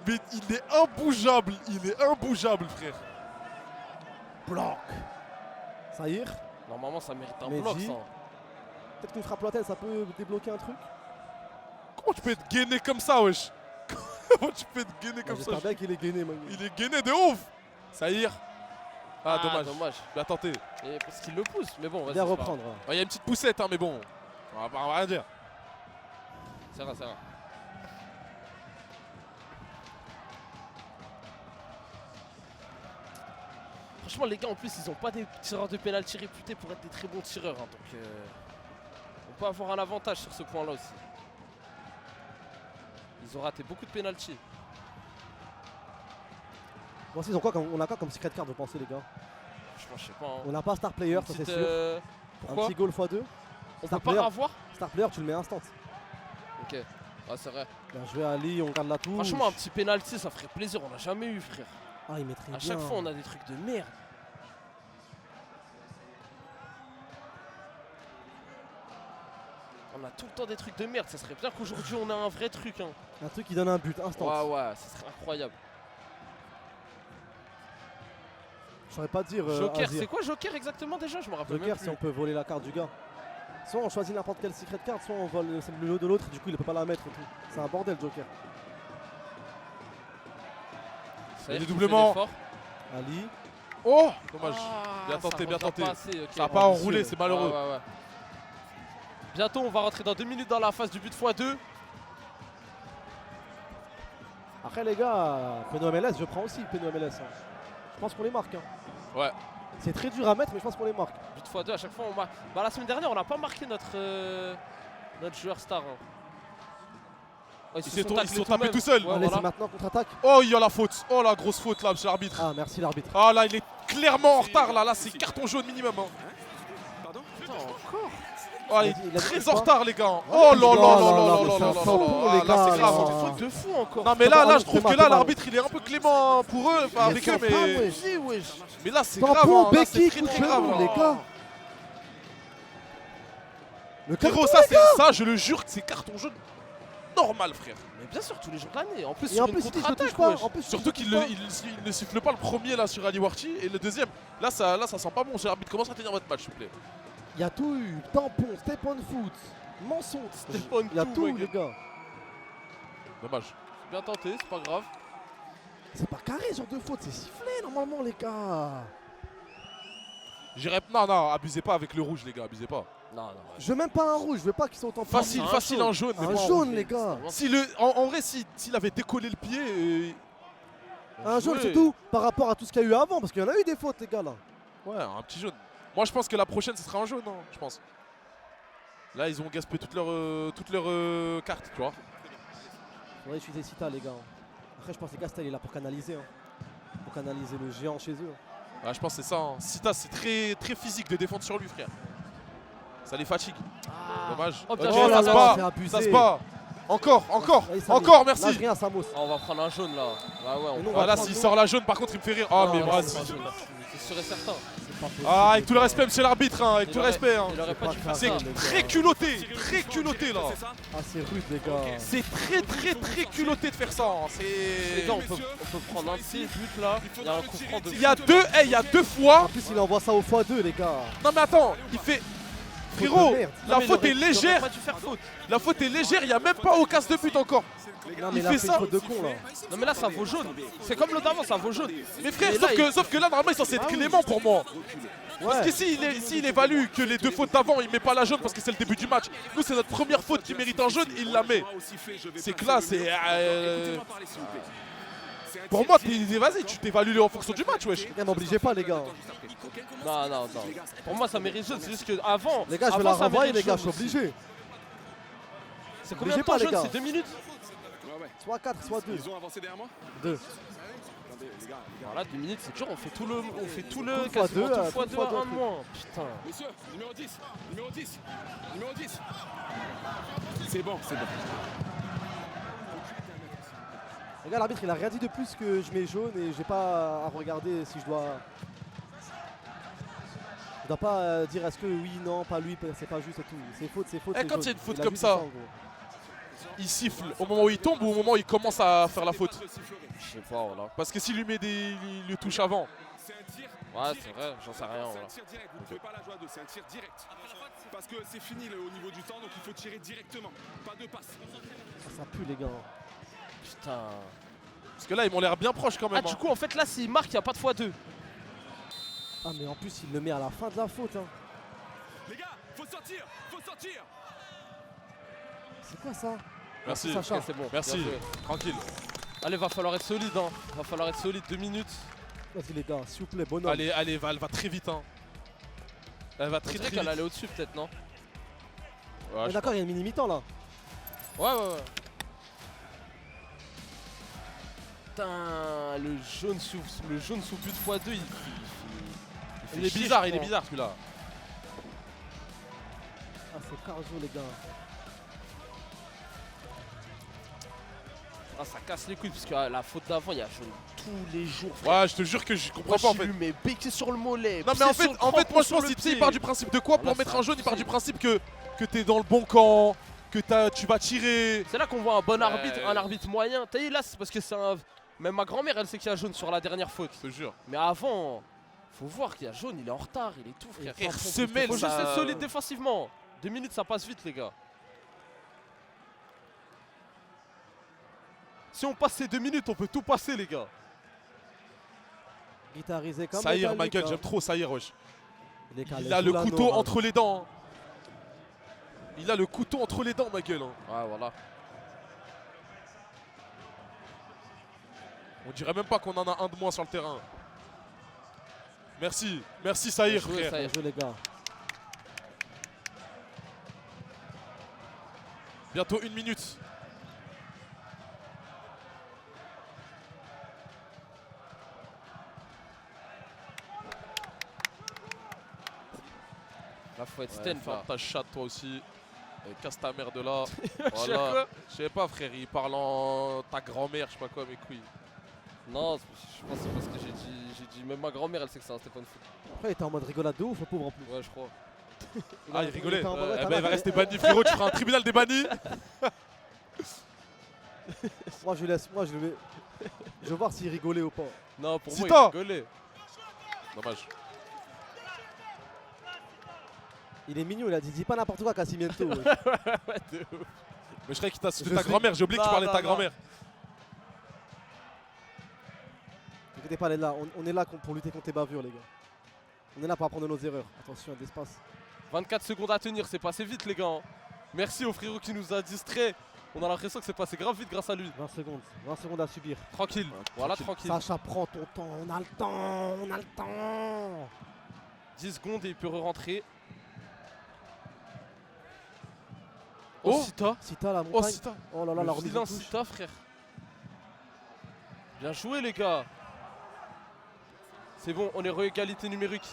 S2: Mais il est imbougeable. Il est imbougeable, frère.
S1: Bloc. Zahir.
S3: Normalement ça mérite un
S1: Mehdi.
S3: bloc ça.
S1: Peut-être qu'une frappe lointaine, ça peut débloquer un truc.
S2: Comment tu peux être gainé comme ça, wesh? Comment tu peux être gainé comme ça?
S1: J'espère bien qu'il est gainé, man.
S2: Il est gainé de ouf. Zahir. Ah, dommage.
S3: Dommage.
S2: Bien tenté.
S3: Et parce qu'il le pousse, mais bon, vas-y.
S1: Bien
S3: c'est pas
S1: reprendre.
S3: grave.
S2: Il y a une petite poussette, hein, mais bon. On va rien dire.
S3: C'est vrai, c'est vrai. Franchement, les gars, en plus, ils ont pas des tireurs de pénalty réputés pour être des très bons tireurs. Hein, donc, on peut avoir un avantage sur ce point-là aussi. Ils ont raté beaucoup de pénalty.
S1: Bon, ils ont quoi on a quoi comme secret card, vous pensez, les gars?
S3: Franchement, je sais pas. Hein.
S1: On n'a pas star player, ça c'est
S3: Petite,
S1: sûr.
S3: Pourquoi
S1: Un petit goal x2.
S3: On
S1: Star
S3: peut pas
S1: player.
S3: avoir?
S1: Star player, tu le mets instant.
S3: Ok. Ah, c'est vrai.
S1: Bien joué, Ali, on garde la touche.
S3: Franchement, un petit pénalty, ça ferait plaisir. On n'a jamais eu, frère.
S1: Ah, il mettrait
S3: À
S1: bien.
S3: chaque fois, on a des trucs de merde. On a tout le temps des trucs de merde. Ça serait bien qu'aujourd'hui, on ait un vrai truc. Hein.
S1: Un truc qui donne un but instant.
S3: Ouais, ouais, ça serait incroyable.
S1: Je saurais pas dire.
S3: Joker,
S1: Azir.
S3: c'est quoi Joker exactement déjà? Je me rappelle
S1: Joker,
S3: même
S1: si
S3: plus.
S1: on peut voler la carte du gars. Soit on choisit n'importe quelle secret card, soit on vole le lot de l'autre, du coup il peut pas la mettre et tout. C'est un bordel, Joker.
S3: Ça y est,
S2: Le
S3: je fais
S2: doublement.
S3: l'effort.
S1: Ali.
S2: Oh, dommage.
S3: Ah,
S2: Bien tenté,
S3: ça
S2: bien
S3: revient
S2: tenté.
S3: pas assez, ok.
S2: Ça n'a pas enroulé, c'est malheureux.
S3: Ouais, ouais. Bientôt, on va rentrer dans 2 minutes dans la phase du but x2.
S1: Après les gars, Peno MLS, je prends aussi Peno MLS. Hein. Je pense qu'on les marque. Hein.
S2: Ouais.
S1: C'est très dur à mettre, mais je pense qu'on les marque.
S3: But x2, à chaque fois, on marque. Bah, la semaine dernière, on n'a pas marqué notre joueur star. Hein. Oh,
S2: Ils se sont tapés tout seuls.
S3: Ouais,
S1: Allez,
S3: voilà.
S1: c'est maintenant contre-attaque.
S2: Oh, il y a la faute. Oh, la grosse faute là, monsieur l'arbitre.
S1: Ah, merci l'arbitre.
S2: Ah, là, il est clairement en retard. Là, c'est carton jaune minimum. Hein.
S3: Putain, encore.
S2: Oh, il
S1: Il
S2: est
S1: a
S2: très
S1: dit
S2: en
S1: quoi
S2: retard, les gars. Oh là là là là là
S1: mais
S2: là
S1: c'est
S2: là
S1: un
S2: là
S1: faux,
S2: là
S1: les
S2: là.
S1: gars,
S2: Là, c'est grave.
S1: là.
S3: C'est faute de fou encore.
S2: Non, mais là, je trouve
S1: Thomas,
S2: que là,
S1: Thomas.
S2: l'arbitre, il est un peu clément pour eux, enfin, avec eux, mais. Mais là, c'est grave.
S1: Tampon,
S2: Hein. Là, c'est
S1: béquille,
S2: très
S1: coup
S2: très
S1: de
S2: grave.
S1: genou,
S2: là.
S1: les gars. Le
S2: Frérot,
S1: carton,
S2: ça, je le jure que c'est carton jaune normal, frère.
S3: Mais bien sûr, tous les jours de l'année. En plus,
S1: Et
S3: sur
S1: en
S3: une
S1: plus, il ne touche
S3: contre-attaque,
S1: pas.
S3: wesh.
S1: En plus,
S2: Surtout qu'il ne siffle pas le premier là sur Ali Warchi et le deuxième. Là, ça sent pas bon. Monsieur l'arbitre, commence à tenir votre match, s'il vous plaît.
S1: Il y a tout eu. Tampon, step on foot, mensonge.
S3: Step on
S1: Il y a
S3: tout,
S1: tout,
S3: mec.
S1: les gars.
S2: Dommage.
S3: Bien tenté, c'est pas grave.
S1: C'est pas carré, ce genre de faute, c'est sifflé normalement, les gars.
S2: J'irai. Non, abusez pas avec le rouge, les gars, abusez pas.
S3: Non, non.
S1: Je veux même pas un rouge, je veux pas qu'ils sont en
S2: Facile, facile, un jaune. mais
S1: Un
S2: pas en
S1: jaune,
S2: rouge.
S1: les gars.
S2: En vrai, s'il avait décollé le pied.
S1: Un jaune,
S2: jouait.
S1: surtout par rapport à tout ce qu'il y a eu avant, parce qu'il y en a eu des fautes, les gars, là.
S2: Ouais, un petit jaune. Moi, je pense que la prochaine, ce sera un jaune, hein, je pense. Là, ils ont gaspillé toutes leurs cartes, tu vois.
S1: Faudrait utiliser Sita, les gars. Après, je pense que Castel est là pour canaliser. Hein. Pour canaliser le géant chez eux.
S2: Ouais, je pense que c'est ça. Hein. Sita, c'est très, très physique de défendre sur lui, frère. Ça les fatigue. Dommage.
S3: Oh,
S2: Ok,
S3: putain,
S1: oh là
S2: ça se
S1: là,
S2: bat.
S1: c'est abusé.
S2: Ça se bat. Encore,
S1: Allez, Samy.
S2: encore,
S1: Lâche
S2: merci.
S1: rien, Samos.
S3: Ah, on va prendre un jaune là. Ah ouais,
S1: Et nous,
S3: on
S1: on va
S2: Voilà,
S1: prendre
S2: s'il
S1: nous.
S2: sort la jaune, par contre, il me fait rire. Ah,
S1: Non,
S2: mais
S1: non,
S2: vas-y.
S1: c'est pas jaune.
S3: C'est sûr et certain.
S1: C'est
S2: Ah, avec tout le respect, monsieur l'arbitre, hein, avec tout le respect. Hein.
S3: Il aurait pas dû faire
S2: C'est
S3: ça.
S2: très culotté là.
S1: Ah, c'est rude, les gars.
S2: C'est très culotté de faire ça. Hein.
S3: Les gars, on peut prendre un de ces buts là. Il y a un coup franc de.
S2: Il y a deux fois.
S1: En plus, il envoie ça au x2, les gars.
S2: Non, mais attends, il fait. Frérot, la faute est légère.
S3: Il aurait pas dû faire faute.
S2: La faute est légère, il n'y a même pas au casse de but encore.
S1: Non, mais
S2: il fait ça.
S1: Faute de con, là.
S3: Non, mais là, ça vaut jaune. C'est comme l'autre d'avant, ça vaut jaune.
S2: Mais frère,
S3: Mais là,
S2: sauf que là, normalement, il est censé être clément pour moi. Parce que s'il évalue que les deux fautes d'avant, il met pas la jaune parce que c'est le début du match. Nous, c'est notre première faute qui mérite un jaune, il la met. C'est que là, c'est. Pour moi, vas-y, tu t'évalues en fonction du match, wesh.
S1: Ne m'obligez pas, les gars.
S3: Non. Pour moi, ça mérite jaune. C'est juste que avant.
S1: Les gars, je vais la renvoyer, les gars, je suis obligé.
S3: C'est combien de temps
S1: les
S3: jaune?
S1: gars.
S3: C'est 2 minutes?
S1: Soit 4, soit 2.
S10: Ils ont avancé derrière moi
S1: 2.
S3: Voilà, 2 minutes, c'est dur. On fait tout le.
S1: Tout
S3: Quasiment
S1: fois deux,
S3: tout fois
S1: tout
S3: 2
S1: fois
S3: à
S1: deux,
S3: 1 de moins. Putain.
S10: Monsieur, numéro 10, numéro 10, numéro 10. C'est bon.
S1: Les gars, l'arbitre, il a rien dit de plus que je mets jaune et j'ai pas à regarder si je dois. Je dois pas dire est-ce que oui, non, pas lui, c'est pas juste et tout. C'est faute, c'est faute.
S2: Et
S1: c'est
S2: quand
S1: jaune.
S2: il y a une faute
S1: a
S2: comme
S1: vu
S2: ça,
S1: en gros.
S2: il siffle au moment où il tombe ou au moment où il commence à faire la faute?
S3: Je sais pas, voilà.
S2: Parce que s'il lui met il le touche avant.
S3: Ouais, c'est vrai, j'en sais rien. Voilà.
S10: C'est un tir direct, vous ne pouvez pas la jouer à deux, c'est un tir direct. Parce que c'est fini au niveau du temps, donc il faut tirer directement, pas de passe.
S1: Ça pue, les gars.
S3: Putain.
S2: Parce que là, ils m'ont l'air bien proches quand même.
S3: Ah, du coup, en fait, là, s'il marque, il n'y a pas de x2.
S1: Ah, mais en plus, il le met à la fin de la faute. Hein.
S10: Les gars, faut sortir.
S1: C'est quoi ça?
S2: Merci,
S1: Sacha.
S3: Ok, c'est bon.
S2: merci,
S3: bien joué.
S2: tranquille.
S3: Allez, va falloir être solide, hein. Va falloir être solide, 2 minutes.
S1: Vas-y, les gars, s'il vous plaît, bonhomme.
S2: Allez, elle va très vite. Hein. Elle va très
S3: C'est
S2: très
S3: vrai qu'elle
S2: vite.
S3: allait au-dessus, peut-être, non?
S2: Ouais,
S1: Mais d'accord, il y a une mini-mi-temps là.
S3: Ouais. Putain, le jaune sous but x2,
S2: il est bizarre, celui-là.
S1: Ah, c'est cardio, les gars.
S3: Ah, ça casse les couilles parce que la faute d'avant, il y a jaune tous les jours.
S2: Ouais, je te jure que je comprends
S3: Moi,
S2: pas en
S3: je
S2: fait.
S3: lui mets pied sur le mollet.
S2: Non mais en fait, moi je pense qu'il part du principe de quoi pour mettre un jaune, il part du principe que t'es dans le bon camp, que tu vas tirer.
S3: C'est là qu'on voit un bon arbitre, un arbitre moyen. T'as vu là, c'est parce que c'est un. Même ma grand-mère, elle sait qu'il y a jaune sur la dernière faute.
S2: Je te jure.
S3: Mais avant, faut voir qu'il y a jaune, il est en retard, il est tout, frère.
S2: Frère, semelle,
S3: Faut juste
S2: ça-
S3: être solide défensivement. 2 minutes, ça passe vite, les gars. Si on passe ces 2 minutes, on peut tout passer, les gars.
S1: Guitarisé comme
S2: Saïr,
S1: métallique,
S2: ma gueule,
S1: hein.
S2: j'aime trop Saïr, wesh.
S1: Il est calé
S2: Il a
S1: sous
S2: le
S1: la
S2: couteau
S1: norme.
S2: entre les dents. Hein. Il a le couteau entre les dents, ma gueule. Hein.
S3: Ouais, voilà.
S2: On dirait même pas qu'on en a un de moins sur le terrain. Merci Saïr,
S3: Bien joué,
S2: frère.
S3: Saïr.
S1: Bien joué, les gars.
S2: Bientôt 1 minute.
S3: Là, faut être stand,
S2: Ferme
S3: là.
S2: ta chatte toi aussi. Et casse ta mère de là.
S3: Quoi
S2: Voilà. Je sais pas frère, il parle en ta grand-mère, je sais pas quoi, mes couilles.
S3: Non, je pense que c'est parce que j'ai dit. Même ma grand-mère, elle sait que c'est un Stéphane Foot.
S1: Après, il était en mode rigolade de ouf, le pauvre en plus.
S3: Ouais, je crois.
S2: Ah, il rigolait.
S1: était en mode, ouais,
S2: Eh
S1: t'as
S2: ben, il va
S1: mal.
S2: rester banni, frérot. Tu feras un tribunal des bannis.
S1: Moi, je laisse. Moi, je vais. Je vais voir s'il rigolait ou pas.
S3: Non, pour
S2: Sita.
S3: moi, il rigolait.
S2: Dommage.
S1: Il est mignon, il a dit dis pas n'importe quoi, Casimento. ouais.
S3: Ouais, de ouf.
S2: Mais je croyais qu'il t'a cité
S1: Je
S2: ta
S1: sais.
S2: grand-mère. J'ai oublié que tu
S3: Non,
S2: parlais de ta
S3: non,
S2: grand-mère.
S1: N'inquiétez pas, là, on est là pour lutter contre les bavures, les gars. On est là pour apprendre de nos erreurs. Attention, il y a d'espace.
S3: 24 secondes à tenir, c'est passé vite, les gars. Hein. Merci au frérot qui nous a distrait. On a l'impression que c'est passé grave vite grâce à lui.
S1: 20 secondes. 20 secondes à subir.
S3: Tranquille. Voilà, tranquille.
S1: Sacha, prends ton temps. On a le temps. On a le temps.
S3: 10 secondes et il peut re-rentrer.
S2: Oh.
S3: Oh, Sita.
S1: Sita, la
S2: Oh,
S1: montagne.
S2: Sita.
S1: Oh là là, la
S3: Le
S1: remise
S3: vilain
S1: de touche.
S3: Sita, frère. Bien joué, les gars. C'est bon, on est re-égalité numérique.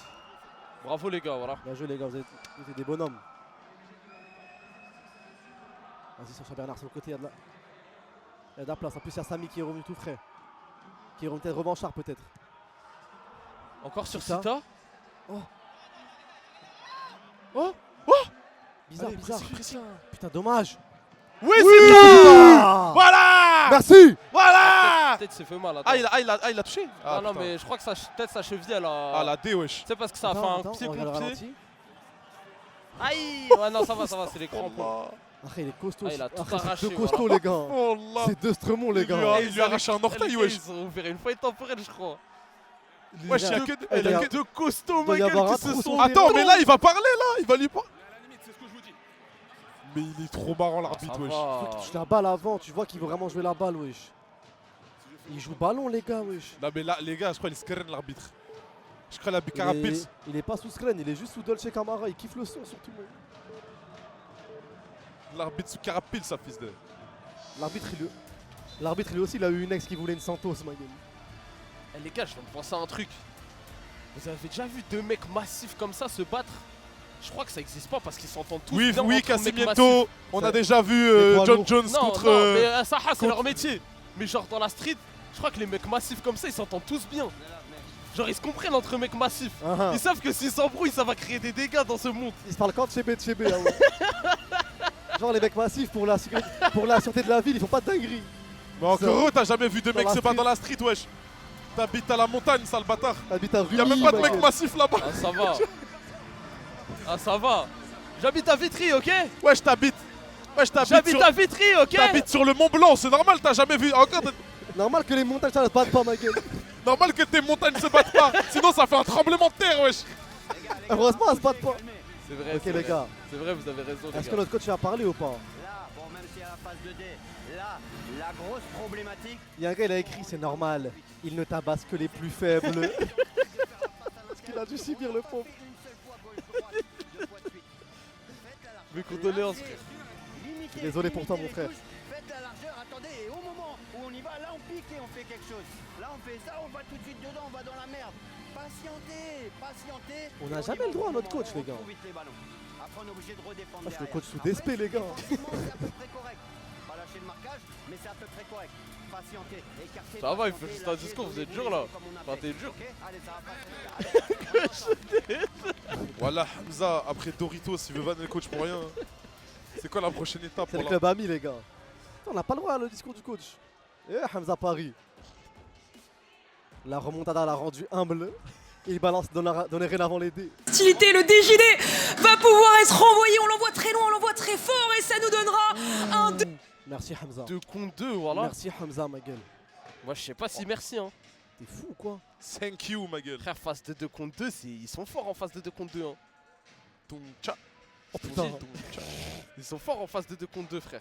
S3: Bravo, les gars, voilà.
S1: Bien joué, les gars, vous êtes des bonhommes. Vas-y, Sacha Bernard, sur le côté, il y a de la place. En plus, il y a Samy qui est revenu tout frais. Qui est revenu peut-être revanchard, peut-être.
S3: Encore sur
S1: Sita.
S3: Sita.
S1: Oh.
S2: Oh.
S1: Bizarre,
S2: Allez,
S1: bizarre.
S2: précis.
S1: Putain, dommage.
S2: Oui, c'est bien.
S1: Ah
S2: Voilà.
S1: Merci.
S2: Voilà.
S3: Peut-être c'est fait mal.
S2: Ah, il a touché.
S3: Ah non,
S2: putain.
S3: mais je crois que peut-être sa cheville, elle a.
S2: Ah, la D, wesh.
S3: C'est parce que ça a fait
S1: Attends,
S3: un pied
S1: on regarde
S3: contre
S1: le
S3: pied.
S1: ralenti.
S3: Aïe. Ouais, non, ça va, c'est les crampons.
S1: Après, il est costaud.
S3: Ah, il a tout
S1: Après, c'est
S3: arraché,
S1: deux costauds, les gars.
S2: Oh là.
S1: C'est deux Stremont, les
S2: Il lui
S1: gars.
S2: a- il lui a arraché un orteil,
S3: Les
S2: wesh.
S3: gars, Ils ont ouvert une faille temporelle, je crois.
S2: Wesh, il y a que
S1: il y a
S2: deux costauds,
S1: doit
S2: ma
S1: y
S2: gueule,
S1: avoir un
S2: qui se
S1: trou
S2: sont.
S1: sous
S2: Attends,
S1: les
S2: mais
S1: dents.
S2: là, il va parler, là. Il va lui parler.
S10: À la limite, c'est ce que je vous dis.
S2: Mais il est trop marrant, l'arbitre,
S3: Ça
S2: wesh.
S3: va.
S1: Tu touches la balle avant, tu vois qu'il veut vraiment jouer la balle, wesh. Il joue ballon, les gars, wesh.
S2: Non, mais là, les gars, je crois qu'il screen l'arbitre. Je crois la Carapils.
S1: Il est pas sous screen, il est juste sous Dolce Camara. Il kiffe le son sur tout le monde.
S2: L'arbitre sous Carapils, sa fils de.
S1: L'arbitre, lui aussi, il a eu une ex qui voulait une Santos, ma gueule.
S3: Eh, les gars, je viens de penser à un truc. Vous avez déjà vu deux mecs massifs comme ça se battre? Je crois que ça existe pas parce qu'ils s'entendent tous
S2: Oui,
S3: bien
S2: oui,
S3: entre mecs
S2: Casimiento.
S3: massifs.
S2: On
S1: Ça-
S2: a déjà vu
S1: les poids
S2: John
S1: lourds.
S2: Jones
S3: Non,
S2: contre.
S3: non, mais ça, c'est
S2: contre-
S3: leur métier. Mais genre dans la street, je crois que les mecs massifs comme ça, ils s'entendent tous bien. Genre ils se comprennent entre mecs massifs.
S1: Ah,
S3: Ils savent que s'ils s'embrouillent, ça va créer des dégâts dans ce monde.
S1: il se parle quand de Chébé, ah ouais. Genre les mecs massifs pour la sûreté de la ville, ils font pas de dinguerie.
S2: Mais encore eux, t'as jamais vu deux
S1: Dans
S2: mecs
S1: la
S2: se battre
S1: street.
S2: dans la street, wesh. T'habites à la montagne, sale bâtard.
S1: T'habites à
S2: Y'a même pas de mecs massifs là-bas.
S3: Ah ça va. Ah ça va. J'habite à Vitry, ok?
S2: Wesh, t'habites. Wesh,
S3: J'habite
S2: sur...
S3: à Vitry, ok?
S2: T'habites sur le Mont Blanc, c'est normal, t'as jamais vu. Encore,
S1: Normal que les montagnes ça ne se battent pas, ma gueule.
S2: normal que tes montagnes se battent pas. Sinon, ça fait un tremblement de terre, wesh.
S1: Heureusement, elles se battent pas.
S3: C'est vrai,
S1: Ok,
S3: c'est
S1: les
S3: vrai.
S1: gars.
S3: C'est vrai, vous avez raison, les
S1: Est-ce que
S3: gars.
S1: notre coach a parlé ou pas?
S11: Là, bon, même si à la phase 2D, là, la grosse problématique.
S1: Il y a un gars, il a écrit c'est normal. Il ne tabasse que les plus faibles. Parce qu'il a dû subir le pauvre.
S3: Mes condoléances, frère.
S1: Désolé pour toi, mon frère.
S11: Faites la largeur, attendez, et au moment où on y va, là on pique et on fait quelque chose. Là on fait ça, on va tout de suite dedans, on va dans la merde. Patientez, patientez.
S1: On n'a jamais le droit à notre coach, les gars.
S11: Après on est obligé de redéfendre.
S1: Ah, je le
S11: derrière.
S1: coach sous DSP, les gars.
S11: C'est à peu près correct. Pas lâcher le marquage, mais c'est à peu près correct. Patientez, écartez.
S3: Ça va, il fait
S11: patientez,
S3: juste un
S11: lâchez,
S3: discours, vous êtes
S11: donnez,
S3: dur là.
S11: comme on a
S3: Enfin,
S11: fait.
S3: t'es dur.
S11: Ok, allez, ça va passer.
S2: Voilà, Hamza, après Doritos, il veut vanner le coach pour rien. C'est quoi la prochaine étape
S1: C'est
S2: pour
S1: le club ami, les gars. On n'a pas le droit à le discours du coach. Eh, Hamza Paris. La remontada l'a rendu humble. Il balance donner avant les dés.
S12: Le DJD va pouvoir être renvoyé, on l'envoie très loin, on l'envoie très fort et ça nous donnera un 2.
S1: Merci Hamza.
S3: 2 contre 2, voilà.
S1: Merci Hamza, ma gueule.
S3: Moi, je sais pas si merci, hein.
S1: T'es fou ou quoi?
S2: Thank you, ma gueule.
S3: Frère, phase de 2 contre 2, ils sont forts en phase de 2 contre 2, hein.
S2: Toncha.
S1: Oh putain.
S3: Ils sont forts en phase de 2 contre 2, frère.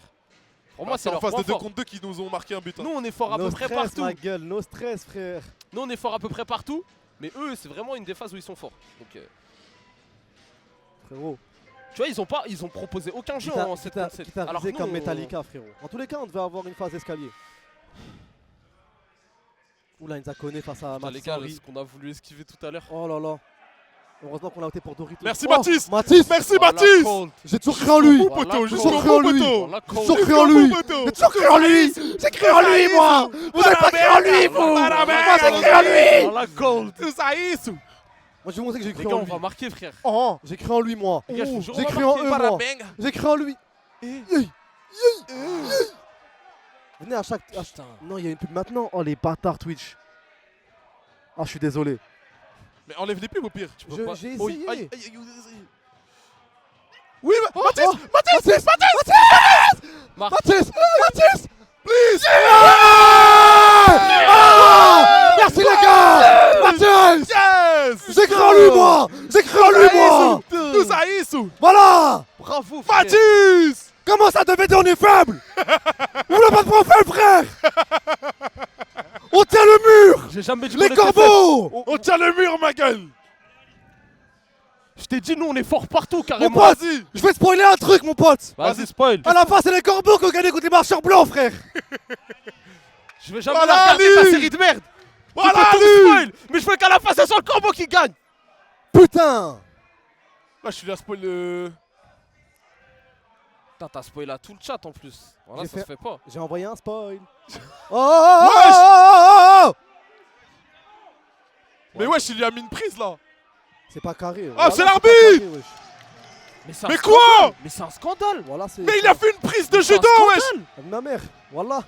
S3: Pour
S2: Bah,
S3: moi, c'est
S2: en
S3: leur
S2: phase
S3: point
S2: de 2
S3: fort.
S2: contre 2 qui nous ont marqué un but. Hein.
S3: Nous, on est fort à
S1: No
S3: peu près
S1: stress,
S3: partout.
S1: ma gueule, no stress, frère.
S3: Nous, on est fort à peu près partout. Mais eux, c'est vraiment une des phases où ils sont forts. Donc,
S1: Frérot.
S3: tu vois, ils ont proposé aucun jeu en 7 contre 7.
S1: Qui t'a
S3: Alors
S1: visé
S3: que
S1: comme
S3: nous,
S1: Metallica, frérot. En tous les cas, on devait avoir une phase escalier. Oula, Inza connaît face à
S3: Putain, les
S1: Mathis
S3: gars,
S1: Henry.
S3: ce qu'on a voulu esquiver tout à l'heure.
S1: Oh là là. Heureusement qu'on a opté pour Doritos.
S2: Merci,
S1: Oh,
S2: Mathis.
S1: Mathis.
S2: Merci,
S3: Voilà,
S2: Mathis.
S3: cold.
S1: J'ai toujours cru en lui.
S2: Jusqu'au bout, poteau.
S1: J'ai
S2: Jusqu'au
S1: toujours cru en
S2: bout,
S1: lui.
S2: poteau.
S3: Voilà,
S1: J'ai
S3: cold.
S1: toujours cru en lui.
S2: poteau.
S1: J'ai toujours cru en lui. J'ai cru en lui, moi. Vous avez pas cru en lui, vous. Moi, j'ai cru en lui.
S3: Voilà, cold.
S2: Tout ça, isso.
S1: Moi, je vais vous montrer que j'ai
S3: Les
S1: cru
S3: gars,
S1: en
S3: on
S1: lui.
S3: va marquer, frère.
S1: Oh, j'ai cru en lui, moi.
S3: Les gars, je vous jure,
S1: J'ai
S3: on va
S1: cru en
S3: marquer.
S1: eux, moi.
S2: Parabang.
S1: J'ai cru en lui. Venez à chaque.
S3: Putain.
S1: Non, il y a une pub maintenant. Oh, les bâtards Twitch. Ah, je suis désolé.
S2: Mais enlève les pubs au pire. Tu peux pas.
S1: J'ai
S2: Oh,
S1: essayé.
S2: aïe, aïe, aïe, aïe. Oui,
S1: Oh,
S2: Mathis.
S1: oh, Mathis.
S3: Marc.
S1: Mathis.
S2: Please.
S1: Ah, merci les gars. Mathis.
S2: Yes.
S1: J'ai cru en lui, moi. J'ai cru en lui, moi.
S2: Tout ça, isso.
S1: Voilà.
S3: Bravo, frère.
S2: Mathis.
S1: Comment ça devait dire on est faible? Vous voulez pas de point faible, frère? On tient le mur.
S3: J'ai jamais dit
S1: Les
S3: qu'on était faible.
S1: corbeaux.
S2: On tient le mur, ma gueule.
S3: Je t'ai dit, nous, on est fort partout,
S1: Mon
S3: carrément.
S1: pote, je vais spoiler un truc, mon pote.
S3: Vas-y, spoil.
S1: À la fin, c'est les corbeaux qui ont gagné contre les marcheurs blancs, frère.
S3: Je vais jamais
S2: Voilà,
S3: la regarder,
S2: Ali.
S3: ta série de merde.
S2: Voilà,
S3: Tu peux tout
S2: Ali.
S3: spoil. Mais je veux qu'à la fin, ce soit le corbeau qui gagne.
S1: Putain.
S2: Là, je suis là, spoil le.
S3: Putain, t'as spoilé à tout le chat en plus. Voilà,
S1: J'ai
S3: ça se fait pas.
S1: J'ai envoyé un spoil. Oh.
S2: Mais wesh, il lui a mis une prise là.
S1: C'est pas carré.
S2: Ah, c'est
S1: pas
S2: l'arbitre.
S1: carré, wesh.
S3: c'est un
S2: Mais
S3: scandale.
S2: quoi?
S3: Mais c'est un scandale.
S1: Voilà, c'est.
S2: Mais il a fait une prise de
S3: C'est un
S2: judo, wesh.
S3: scandale.
S1: Ma mère, voilà.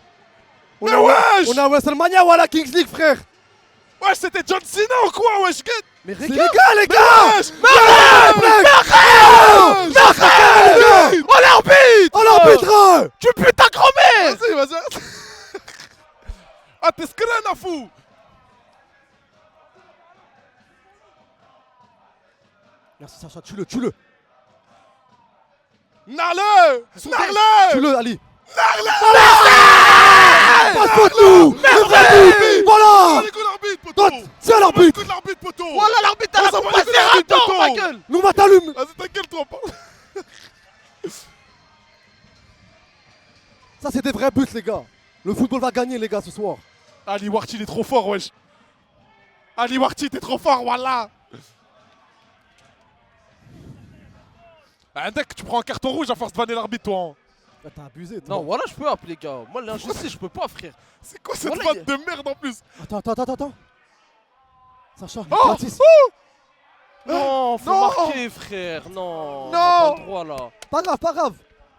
S2: Mais wesh.
S1: On a WrestleMania, voilà, Kings League, frère.
S2: Wesh, c'était John Cena ou quoi, wesh?
S1: Mais
S2: les
S1: regarde,
S2: gars,
S1: les gars.
S2: Oh l'arbitre!
S1: Oh l'arbitre.
S2: Tu pues ta grand-mère! Vas-y, vas-y. Ah, t'es screen à fou!
S1: Merci Sacha, tue-le.
S2: Narle! Narle!
S1: Tue-le, Ali.
S2: Narle!
S1: Pas de faute, nous. Voilà. C'est l'arbitre.
S3: Voilà l'arbitre à la coupe à Serrato, ma gueule.
S1: Nous, ma t'allume.
S2: Vas-y, ta gueule, toi, pardon.
S1: Ça, c'est des vrais buts, les gars. Le football va gagner, les gars, ce soir.
S2: Ali Warti, il est trop fort, wesh. Ali Warti, t'es trop fort, voilà. Indek, tu prends un carton rouge à force de vanner l'arbitre, toi. Hein.
S1: Ah, t'as abusé, toi.
S3: Non, voilà, je peux appeler, gars. Moi, l'injustice, je peux pas, frère.
S2: C'est quoi cette
S3: Voilà,
S2: vanne de merde en plus?
S1: Attends. Sacha,
S2: Oh,
S1: Mathis.
S3: Non, faut
S2: Non.
S3: marquer, frère. Non. On
S2: Non.
S3: a pas le droit, là.
S1: Pas grave.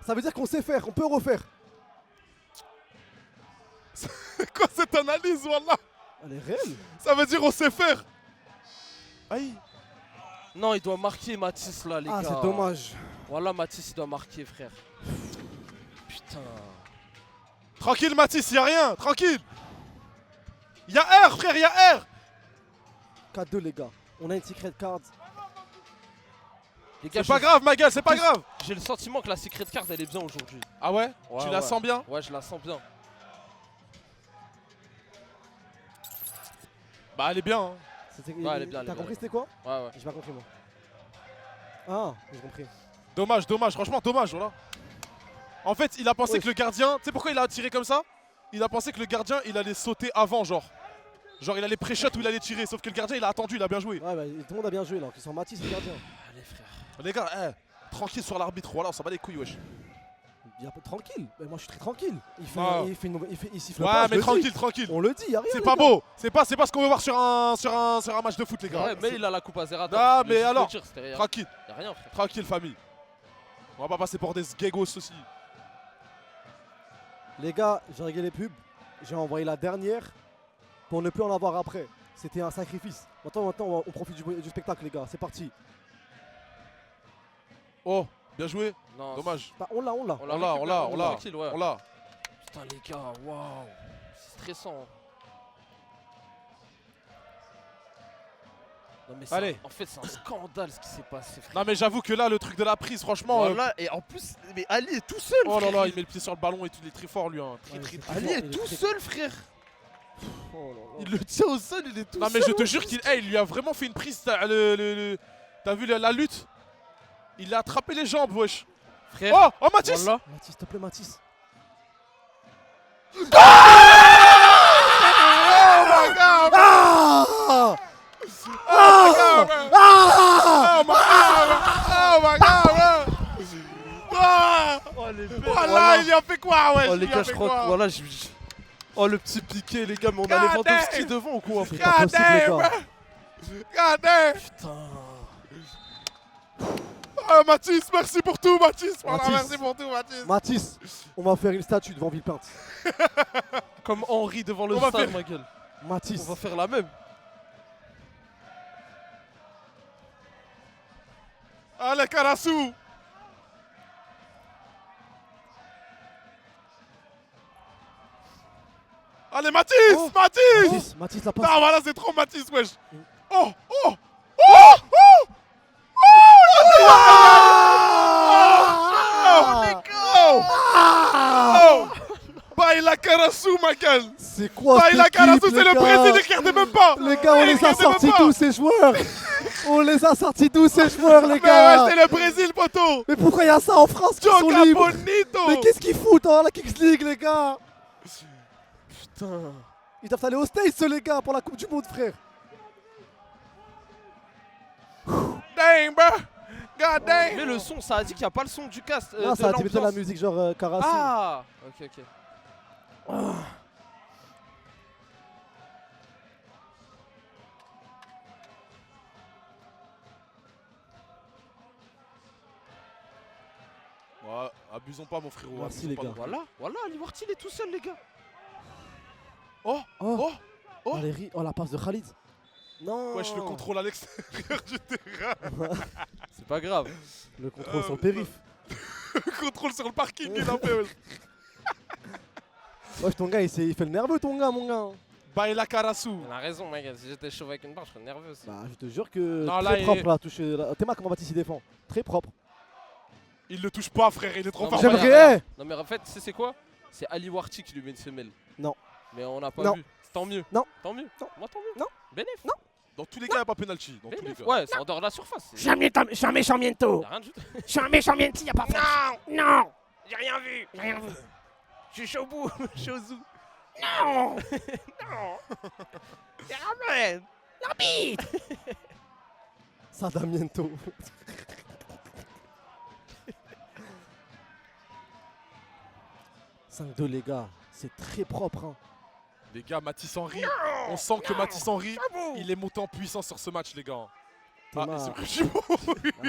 S1: Ça veut dire qu'on sait faire, on peut refaire.
S2: C'est quoi cette analyse, voilà?
S1: Elle est réelle.
S2: Ça veut dire on sait faire. Aïe.
S3: Non, il doit marquer Mathis, là, les
S1: Ah,
S3: gars.
S1: c'est dommage.
S3: Voilà, Mathis, il doit marquer, frère. Putain.
S2: Tranquille, Mathis, y'a rien, tranquille. Y'a R, frère, y'a R.
S1: 4-2, les gars. On a une secret card.
S3: Les gars,
S2: C'est pas grave, ma gueule, c'est pas grave.
S3: J'ai le sentiment que la secret card, elle est bien aujourd'hui.
S2: Ah ouais,
S3: Ouais,
S2: tu la
S3: ouais.
S2: sens bien?
S3: Ouais, je la sens bien.
S2: Bah, elle est bien. Hein.
S3: Ouais, elle est bien, elle est
S1: T'as
S3: bien.
S1: compris c'était quoi?
S3: Ouais, ouais.
S1: J'ai pas compris, moi. Ah, j'ai compris.
S2: Dommage, franchement, dommage, voilà. En fait, il a pensé que le gardien. Tu sais pourquoi il a tiré comme ça? Il a pensé que le gardien, il allait sauter avant, genre. Genre, il allait pré-shot ou il allait tirer. Sauf que le gardien, il a attendu, il a bien joué.
S1: Ouais, bah, tout le monde a bien joué là. Qui sont Mathis, le gardien.
S3: Allez, frère.
S2: Les gars, tranquille sur l'arbitre, voilà, on s'en bat les couilles, wesh.
S1: Tranquille. Mais moi, je suis très tranquille. Il fait,
S2: Ah.
S1: il siffle
S2: Ouais,
S1: pas, je
S2: mais
S1: le
S2: tranquille,
S1: dis.
S2: tranquille.
S1: On le dit, y'a rien.
S2: C'est
S1: les
S2: pas
S1: gars.
S2: beau. C'est pas ce qu'on veut voir sur un match de foot, les gars.
S3: Ouais, mais il a la coupe à Zerato.
S2: Ah,
S3: Je voulais
S2: mais
S3: juste
S2: alors,
S3: le dire, c'était rien.
S2: tranquille.
S3: Y'a rien, frère.
S2: Tranquille, famille. On va pas passer pour des gégos aussi.
S1: Les gars, j'ai réglé les pubs. J'ai envoyé la dernière pour ne plus en avoir après. C'était un sacrifice. Maintenant, on profite du spectacle, les gars. C'est parti.
S2: Oh, bien joué.
S3: Non,
S2: Dommage.
S1: Bah, on l'a.
S2: On l'a.
S3: Tranquille, ouais.
S2: On l'a.
S3: Putain, les gars, waouh. C'est stressant. Non, mais
S2: Allez.
S3: en fait, c'est un scandale ce qui s'est passé, frère.
S2: Non, mais j'avoue que là, le truc de la prise, franchement.
S3: Voilà, et en plus, mais Ali est tout seul,
S2: Oh là
S3: frère.
S2: là, il met le pied sur le ballon et tout, il est très fort, lui. Hein.
S1: Ouais,
S2: Très,
S1: c'est
S2: très
S1: très
S3: Ali
S1: fort,
S3: est
S1: il est
S3: tout
S1: très
S3: seul, frère.
S1: Oh là là.
S3: Il le tient au sol, il est tout
S2: Non,
S3: seul.
S2: mais je te jure qu'il il lui a vraiment fait une prise. T'as vu la lutte? Il a attrapé les jambes, wesh.
S3: Frère.
S2: Oh, Mathis.
S3: Voilà.
S1: Mathis, s'il te plaît, Mathis.
S2: Oh my god!
S1: Ah
S2: Oh my god! Oh my god!
S3: Oh, les belles.
S2: Voilà, il y a fait quoi, wesh?
S3: Oh, les
S2: Il y a
S3: gars,
S2: fait
S3: je crois
S2: quoi?
S3: que voilà, Oh, le petit piqué, les gars, mais on a
S2: God
S3: Lewandowski
S2: damn.
S3: devant ou quoi?
S1: C'est pas possible, les gars.
S2: God damn!
S3: Putain.
S2: Oh, Mathis, merci pour tout, Mathis! Voilà,
S1: Mathis.
S2: merci pour tout, Mathis!
S1: Mathis, on va faire une statue devant Villepinte.
S3: Comme Henri devant le
S2: On va
S3: stade,
S2: faire-
S3: ma gueule.
S1: Mathis.
S3: On va faire la même.
S2: Allez, Karasu! Allez, Mathis!
S1: Oh.
S2: Mathis!
S1: Mathis, la passe.
S2: Ah, voilà, c'est trop Mathis, wesh! Oh! Oh! Oh! Oh! Baila Karasu, ma gueule!
S1: C'est quoi
S2: Baila
S1: cette
S2: Karasu,
S1: équipe,
S2: c'est
S1: les
S2: le
S1: gars?
S2: Brésil, ils regardez même pas!
S1: Les gars, on
S2: Ils
S1: les a
S2: regardez même
S1: sortis
S2: pas.
S1: tous ces joueurs. On les a sortis tous ces joueurs, les
S2: Mais
S1: gars.
S2: ouais, c'est le Brésil, poteau!
S1: Mais pourquoi il y a ça en France qui sont
S2: Joga
S1: libres?
S2: bonito!
S1: Mais qu'est-ce qu'ils foutent dans la Kings League, les gars?
S3: Putain.
S1: Ils doivent aller aux States, ceux les gars, pour la Coupe du Monde, frère.
S2: Dang, bro! God damn!
S3: Mais le son, ça a dit qu'il n'y a pas le son du cast.
S1: Non,
S3: de
S1: ça a été
S3: l'ambiance.
S1: la musique genre Karasu.
S3: Ah! Ok, ok.
S2: Abusons pas, mon frérot.
S1: Merci,
S2: abusons
S1: les
S2: pas
S1: gars.
S2: non plus.
S3: Voilà, Ali Warty, il est tout seul, les gars.
S2: Oh,
S1: Oh,
S2: oh.
S1: oh, la passe de Khalid. Non.
S2: Wesh, le contrôle à l'extérieur du terrain.
S3: C'est pas grave.
S1: Le contrôle sur le périph.
S2: Le contrôle sur le parking, il a fait.
S1: Wesh, ton gars, il fait le nerveux, ton gars, mon gars.
S2: Baila Karasu.
S3: Il a raison, mec. Si j'étais chauve avec une barre, je serais nerveux.
S1: Bah, je te jure que
S2: Non, là,
S1: très
S2: il
S1: propre
S2: est-
S1: là, touché. Théma, comment Baptiste il défend. Très propre.
S2: Il le touche pas, frère, il est trop
S3: Non,
S2: fort.
S3: mais
S1: J'aimerais.
S3: Non, mais en fait, c'est quoi? C'est Ali Warty qui lui met une semelle.
S1: Non.
S3: Mais on n'a pas
S1: Non.
S3: vu. Tant mieux.
S1: Non.
S3: Tant mieux.
S1: Non.
S3: Moi, tant mieux.
S1: Non.
S3: Bénéf.
S1: Non.
S2: Dans tous les cas, il n'y a pas penalty. Dans tous les
S3: Bénéf.
S2: cas.
S3: Ouais, c'est en dehors de la surface.
S12: Je suis un méchant miento.
S3: Y'a rien du tout.
S12: Je suis un méchant mienti, y'a pas de
S3: Non.
S12: Non.
S3: J'ai rien vu.
S12: J'ai rien vu.
S3: Je suis chaud au bout. Je suis au zoo.
S12: Non.
S3: Non. Y'a ramène.
S12: L'arbitre.
S1: Sadamiento. « 5-2 les gars, c'est très propre. Hein.
S2: Les gars, Mathis Henry, on sent que Mathis Henry, il est monté en puissance sur ce match, les gars. Ah,
S1: Théma.
S2: c'est Brigibo.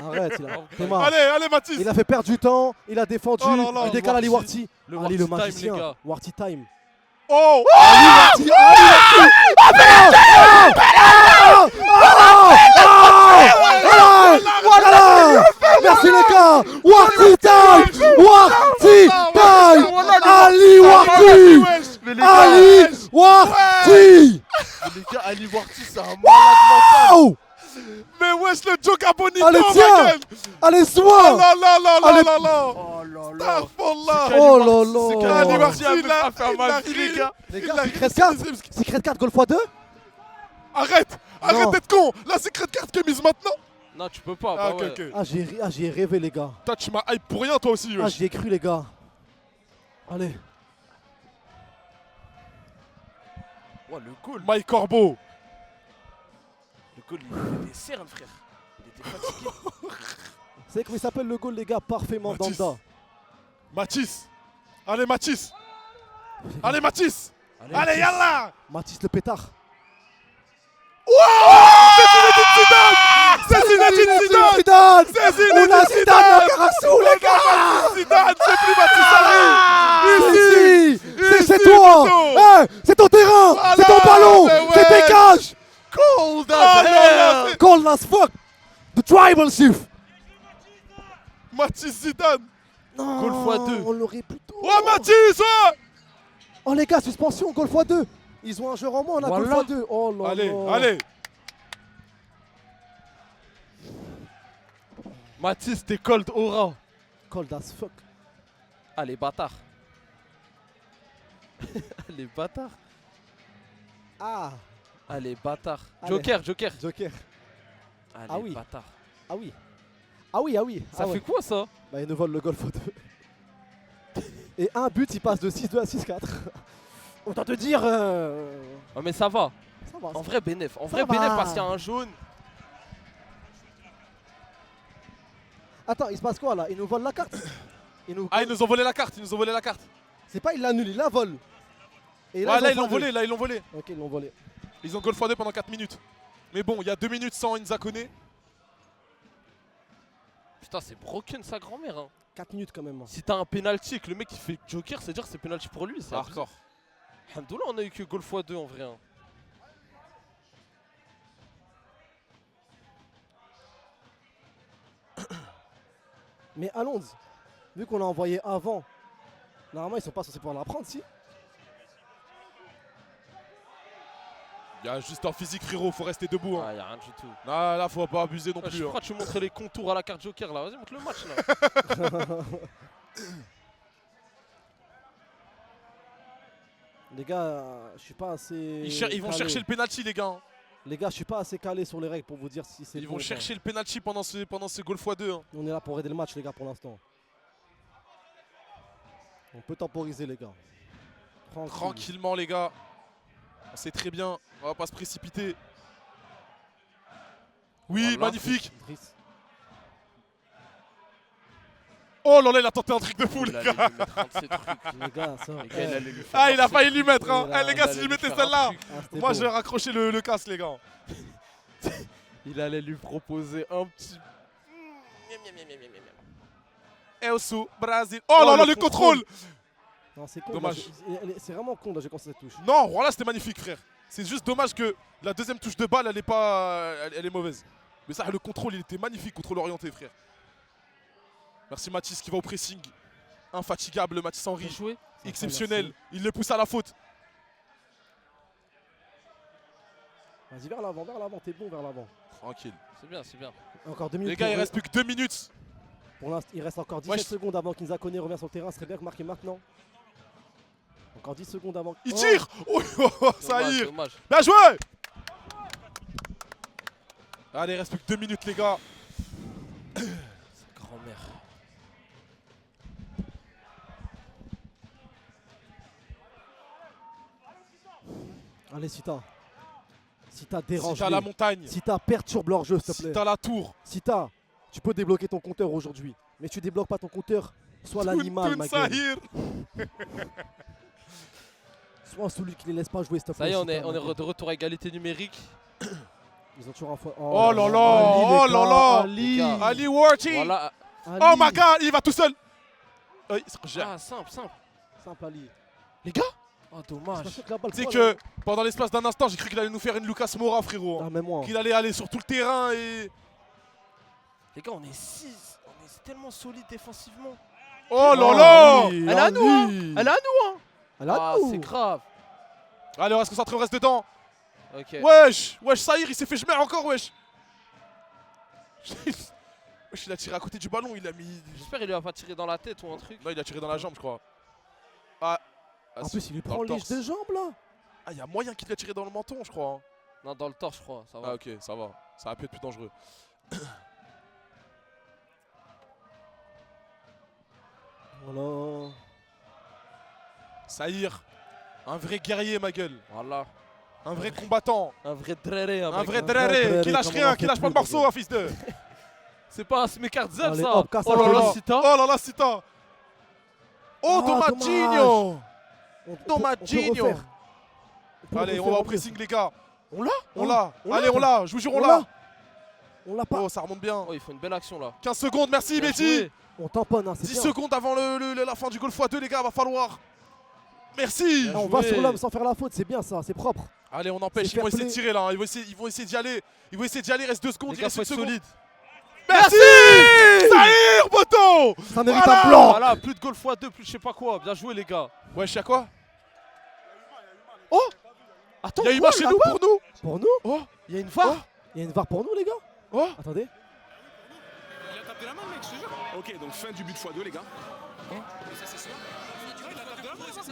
S1: Arrête, il a... Théma,
S2: Allez, allez, Mathis.
S1: il a fait perdre du temps, il a défendu,
S2: Oh là là,
S1: il décale Ali Warty.
S3: Le
S1: Ali le
S3: Warty time,
S1: magicien,
S3: les gars.
S1: Warty time.
S2: Oh,
S1: Ali Warty, Ali Voilà. Merci les gars. Warty time, Warty time, Ali Warty, Ali Warty.
S3: Mais les gars, Ali Warty, c'est un malade mental.
S1: Oh.
S2: mais wesh, le Joga Bonito,
S1: Allez,
S2: ma
S1: tiens.
S2: gueule.
S1: Allez,
S2: Oh
S1: sois.
S2: là là là
S1: Allez.
S2: là là là.
S3: Oh là là.
S2: Astaghfirullah.
S1: Oh là là.
S2: Ali Warty,
S3: Ali
S2: il a
S3: a fait mal, les gars.
S1: Les gars, Secret 4, Secret 4 Golf x2.
S2: Arrête, arrête
S1: Non.
S2: d'être con. La secret carte qui est mise maintenant.
S3: Non, tu peux pas.
S2: Ah,
S3: Bah
S2: ok,
S3: ouais.
S2: ok.
S1: J'y ai rêvé les gars.
S2: Toi, tu m'as hype pour rien, toi aussi,
S1: Ah,
S2: wesh.
S1: j'y ai cru les gars. Allez.
S3: Ouais, le goal.
S2: Mike Corbeau.
S3: Le goal, il était des cernes, frère. Il était fatigué.
S1: Vous savez comment il s'appelle le goal les gars? Parfaitement
S2: Mathis.
S1: Danda.
S2: Mathis. Allez, Mathis. Allez, Mathis.
S3: Allez,
S2: Allez, yallah.
S1: Mathis le pétard.
S2: C'est Zinedine Zidane. C'est Zinedine Zidane. C'est
S1: On a
S2: Zinedine
S1: Zidane
S2: Zidane.
S1: à Carassou les gars.
S2: Zidane, c'est plus Mathis Henry.
S1: Ici, c'est
S2: Ici,
S1: toi.
S2: plutôt.
S1: Hey, c'est ton terrain,
S2: Voilà,
S1: c'est ton ballon,
S2: mais
S1: c'est tes
S2: ouais.
S1: cages.
S2: Cold as hell.
S1: Cold as fuck. The tribal chief.
S2: Mathis Zidane.
S1: Non,
S3: Goal x2.
S1: on l'aurait plutôt.
S2: Oh, Mathis, ouais.
S1: Oh les gars, suspension, goal x2. Ils ont un jeu en moins, on a
S3: Voilà.
S1: goal x2. Oh là
S2: Allez,
S1: là.
S2: allez.
S3: Mathis, t'es cold aura.
S1: Cold as fuck.
S3: Ah, les bâtards. Les bâtards.
S1: Ah,
S3: Ah, les bâtards.
S1: Allez.
S3: Joker, Joker.
S1: Joker.
S3: Ah,
S1: Ah
S3: les
S1: oui.
S3: bâtards.
S1: Ah oui. Ah oui, ah oui.
S3: Ça
S1: ah
S3: fait
S1: ouais.
S3: quoi, ça?
S1: Bah, ils nous volent le goal x2. Et un but, il passe de 6-2 à 6-4. Autant te dire.
S3: Oh, mais ça va.
S1: Ça va.
S3: En vrai, bénéf. En
S1: Ça
S3: vrai,
S1: va.
S3: bénéf parce qu'il y a un jaune.
S1: Attends, il se passe quoi là? Ils nous volent la carte.
S2: Ah, ils nous ont volé la carte. Ils nous ont volé la carte.
S1: C'est pas ils l'annulent, ils la volent. Et
S2: Ouais, là, ils
S1: ont
S2: l'ont
S1: volé.
S2: volé. Là, ils l'ont volé.
S1: Ok, ils l'ont volé.
S2: Ils ont goal x2 pendant 4 minutes. Mais bon, il y a 2 minutes sans Inza Koné.
S3: Putain, c'est broken sa grand-mère. Hein.
S1: 4 minutes quand même.
S3: Si t'as un penalty et que le mec il fait Joker, c'est dire que c'est penalty pour lui. C'est
S2: Hardcore.
S3: Alhamdoulilah, on a eu que goal x2 en vrai. Hein.
S1: Mais allons, vu qu'on l'a envoyé avant, normalement ils sont pas censés pouvoir la prendre, si?
S2: Il y a juste un physique, frérot. Faut rester debout. Hein.
S3: Ah, y'a rien du tout.
S2: Ah, là, faut pas abuser non
S3: Je
S2: plus. Hein.
S3: crois que tu montrais les contours à la carte Joker là. Vas-y, montre le match là.
S1: Les gars, je suis pas assez.
S2: Ils vont
S1: calé.
S2: chercher le penalty, les gars. Hein.
S1: Les gars, je suis pas assez calé sur les règles pour vous dire si c'est.
S2: Ils
S1: bon
S2: vont
S1: ou pas.
S2: chercher le penalty pendant ce goal x2. Hein.
S1: On est là pour aider le match, les gars, pour l'instant. On peut temporiser, les gars.
S2: Tranquillement, les gars. On sait très bien. On va pas se précipiter. Oui,
S3: Voilà.
S2: magnifique.
S1: Driss.
S2: Oh là là, il a tenté un truc de fou,
S3: Il
S2: les
S3: allait
S2: gars.
S3: lui mettre un de ces trucs.
S1: Les gars, ça.
S3: Les gars, il allait lui faire
S2: Ah,
S3: un
S2: il a
S3: truc.
S2: failli lui mettre. Hein.
S1: Il
S2: Eh, les gars,
S3: allait
S2: si je
S3: lui
S2: mettais
S3: faire un
S2: celle-là,
S3: truc.
S1: Ah, c'était
S2: moi,
S1: beau.
S2: j'ai raccroché le casque, les gars.
S3: Il allait lui proposer un petit.
S2: Elsu, Brésil. Oh là là, le contrôle.
S1: Non, c'est con.
S2: Dommage.
S1: C'est vraiment con de jouer contre cette touche.
S2: Non, voilà, c'était magnifique, frère. C'est juste dommage que la deuxième touche de balle, elle est mauvaise. Mais ça, le contrôle, il était magnifique, contrôle orienté, frère. Merci Mathis qui va au pressing. Infatigable, Mathis Henry.
S3: Joué.
S2: Exceptionnel. Il le pousse à la faute.
S1: Vas-y, vers l'avant, t'es bon vers l'avant.
S2: Tranquille.
S3: C'est bien, c'est bien.
S1: Encore 2 minutes.
S2: Les gars, il reste plus que 2 minutes.
S1: Pour l'instant, il reste encore 17 secondes avant qu'Inza Koné revienne sur le terrain. Ce serait bien que marquer maintenant. Encore 10 secondes avant.
S2: Il tire. Oh, Saïr.
S3: Dommage.
S2: Bien joué. Allez, il reste plus que 2 minutes, les gars.
S3: Grand-mère.
S1: Allez, Sita. Sita dérange.
S2: Sita la montagne.
S1: Sita perturbe leur jeu, s'il te plaît.
S2: Sita la tour.
S1: Sita, tu peux débloquer ton compteur aujourd'hui. Mais tu débloques pas ton compteur. Sois l'animal, ma gueule. Sois celui qui les laisse pas jouer, s'il te plaît.
S3: Ça y est, on est de retour à égalité numérique.
S1: Ils ont toujours un fois.
S2: Oh là là. Oh là là. Ali Warty.
S3: Voilà.
S2: Oh my god, il va tout seul.
S3: Ah, simple.
S1: Simple, Ali.
S2: Les gars.
S3: Oh, dommage.
S2: C'est que pendant l'espace d'un instant, j'ai cru qu'il allait nous faire une Lucas Moura, frérot.
S1: Ah, mais moi.
S2: Qu'il allait aller sur tout le terrain et.
S3: Les gars, on est 6. On est tellement solide défensivement.
S2: Oh là là.
S3: Elle est à nous, hein. Elle est à nous, hein.
S1: Elle est à nous.
S3: C'est grave.
S2: Allez, on reste concentré, on reste dedans.
S3: Ok.
S2: Wesh, Saïr, il s'est fait gemer encore, wesh. Wesh, il a tiré à côté du ballon, il a mis.
S3: J'espère qu'il lui a pas tiré dans la tête ou un truc.
S2: Non, il a tiré dans la jambe, je crois.
S1: En plus, il lui prend les de jambes là.
S2: Ah, il y a moyen qu'il lui a tiré dans le menton, je crois. Hein.
S3: Non, dans le torse, je crois. Ça va.
S2: Ah, ok, ça va. Ça aurait pu être plus dangereux.
S1: Voilà.
S2: Saïr, un vrai guerrier, ma gueule.
S3: Voilà.
S2: Un vrai combattant.
S3: Un vrai dréré.
S2: Un vrai dréré. Qui lâche rien, qui lâche pas le morceau, un fils de.
S3: C'est pas un Smekardzel,
S1: Allez,
S3: ça.
S1: hop, casse
S3: Oh là là,
S1: la
S3: Sita.
S2: Oh là là, Sita. Oh, Tomatinho. Tomatinho. Allez, on va au pressing, les gars.
S1: On l'a.
S2: Allez, on l'a. Je vous jure, on l'a.
S1: On l'a pas.
S2: Oh, ça remonte bien.
S3: Oh, il faut une belle action là.
S2: 15 secondes, merci, Betty.
S1: On tamponne, hein, c'est
S2: 10
S1: bien.
S2: secondes avant la fin du goal x2, les gars, va falloir. Merci.
S1: On va sur l'homme sans faire la faute, c'est bien ça, c'est propre.
S2: Allez, on empêche, ils vont essayer de tirer là. Ils vont essayer d'y aller. Ils vont essayer d'y aller, il reste 2 secondes, il reste 1 seconde.
S3: solide.
S2: Merci Saïr, Boto.
S1: Ça mérite un blanc.
S3: Voilà, plus de goal x2, plus je sais pas quoi. Bien joué, les gars.
S2: Wesh, y'a quoi?
S1: Oh.
S2: Attends, y'a une match chez nous pour nous.
S1: Pour nous?
S2: Oh.
S3: Il y a une VAR.
S1: Il y a une VAR pour nous, les gars.
S2: Oh.
S1: Attendez.
S10: Il a tapé la main, mec, je te jure. Ok, donc fin du but x2, les gars.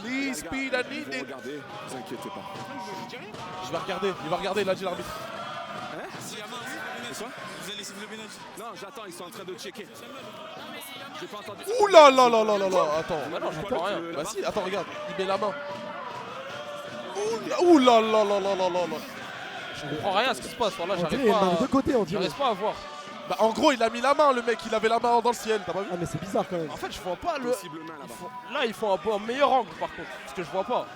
S2: Please speed and need it.
S10: Regardez, vous inquiétez pas.
S2: Je vais regarder, il va regarder, il a dit l'arbitre.
S10: Hein? C'est quoi? Vous allez siffler le pénalty? Non, j'attends, ils sont en train de checker. J'ai pas entendu.
S2: Ouh là là là là là là. Attends.
S3: Bah non, j'entends rien.
S2: Bah si, attends, regarde, il met la main. Ouh là là là là là là.
S3: Je comprends rien à ce qui se passe. Voilà,
S1: On
S3: j'arrive
S1: dirait,
S3: pas.
S1: de côté, on dirait.
S3: J'arrive pas à voir.
S2: Bah en gros, il a mis la main, le mec, il avait la main dans le ciel, t'as pas vu?
S1: Ah, mais c'est bizarre quand même.
S3: En fait, je vois pas le.
S10: Possible main là-bas.
S3: Là, il faut un meilleur angle par contre. Parce que je vois pas.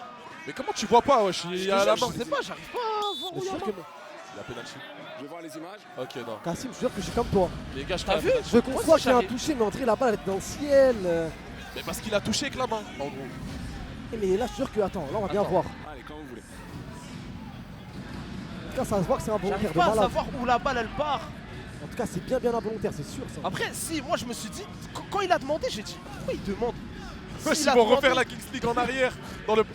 S2: Mais comment tu vois pas, wesh? Il y a la main.
S3: Je sais pas, j'arrive pas à voir où il y a la main.
S2: Il a pénalty.
S10: Je vais voir les images.
S2: Ok, non.
S1: Cassim, je jure que je suis comme toi.
S2: Les gars, je
S3: T'as vu?
S1: Je conçois qu'il y a un touché, mais André là-bas, elle était dans le ciel.
S2: Mais parce qu'il a touché avec la main, en gros.
S1: Mais là, je suis sûr que. Attends, là, on va bien voir.
S10: Allez, quand vous voulez.
S1: En tout cas, ça se voit que c'est un volontaire
S3: J'arrive
S1: de
S3: pas à
S1: malade.
S3: savoir où la balle elle part.
S1: En tout cas, c'est bien involontaire, c'est sûr ça.
S3: Après, si, moi je me suis dit, quand il a demandé, j'ai dit, pourquoi il demande?
S2: Wesh, ils vont refaire la Kings League en arrière.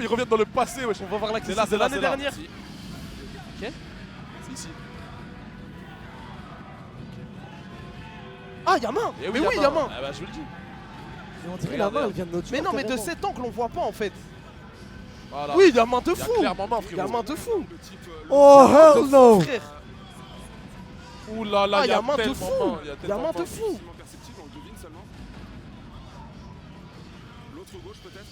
S2: Ils reviennent dans le passé, wesh.
S3: On va voir la Kings
S2: là,
S3: League de l'année
S2: c'est là.
S3: dernière.
S2: Si.
S3: Ok.
S2: Si.
S3: Ah, y'a main.
S2: Eh
S3: Mais oui, y'a main.
S2: Ah bah, je vous le dis.
S1: Et on dirait la main, elle vient de notre
S3: Mais
S1: joueur,
S3: non, mais de
S1: carrément.
S3: cet angle, on voit pas en fait.
S2: Voilà.
S3: Oui, il y a main de
S2: Il y a
S3: fou.
S2: clairement main,
S3: Il y a
S2: frérot.
S3: main de fou.
S1: Oh, hell no.
S3: Frère.
S2: Ouh là là,
S3: Ah,
S2: il y a
S3: main de
S2: tellement
S3: fou.
S2: main.
S3: Il y a main de fou.
S10: Difficilement perceptible, on le devine seulement. L'autre gauche peut-être.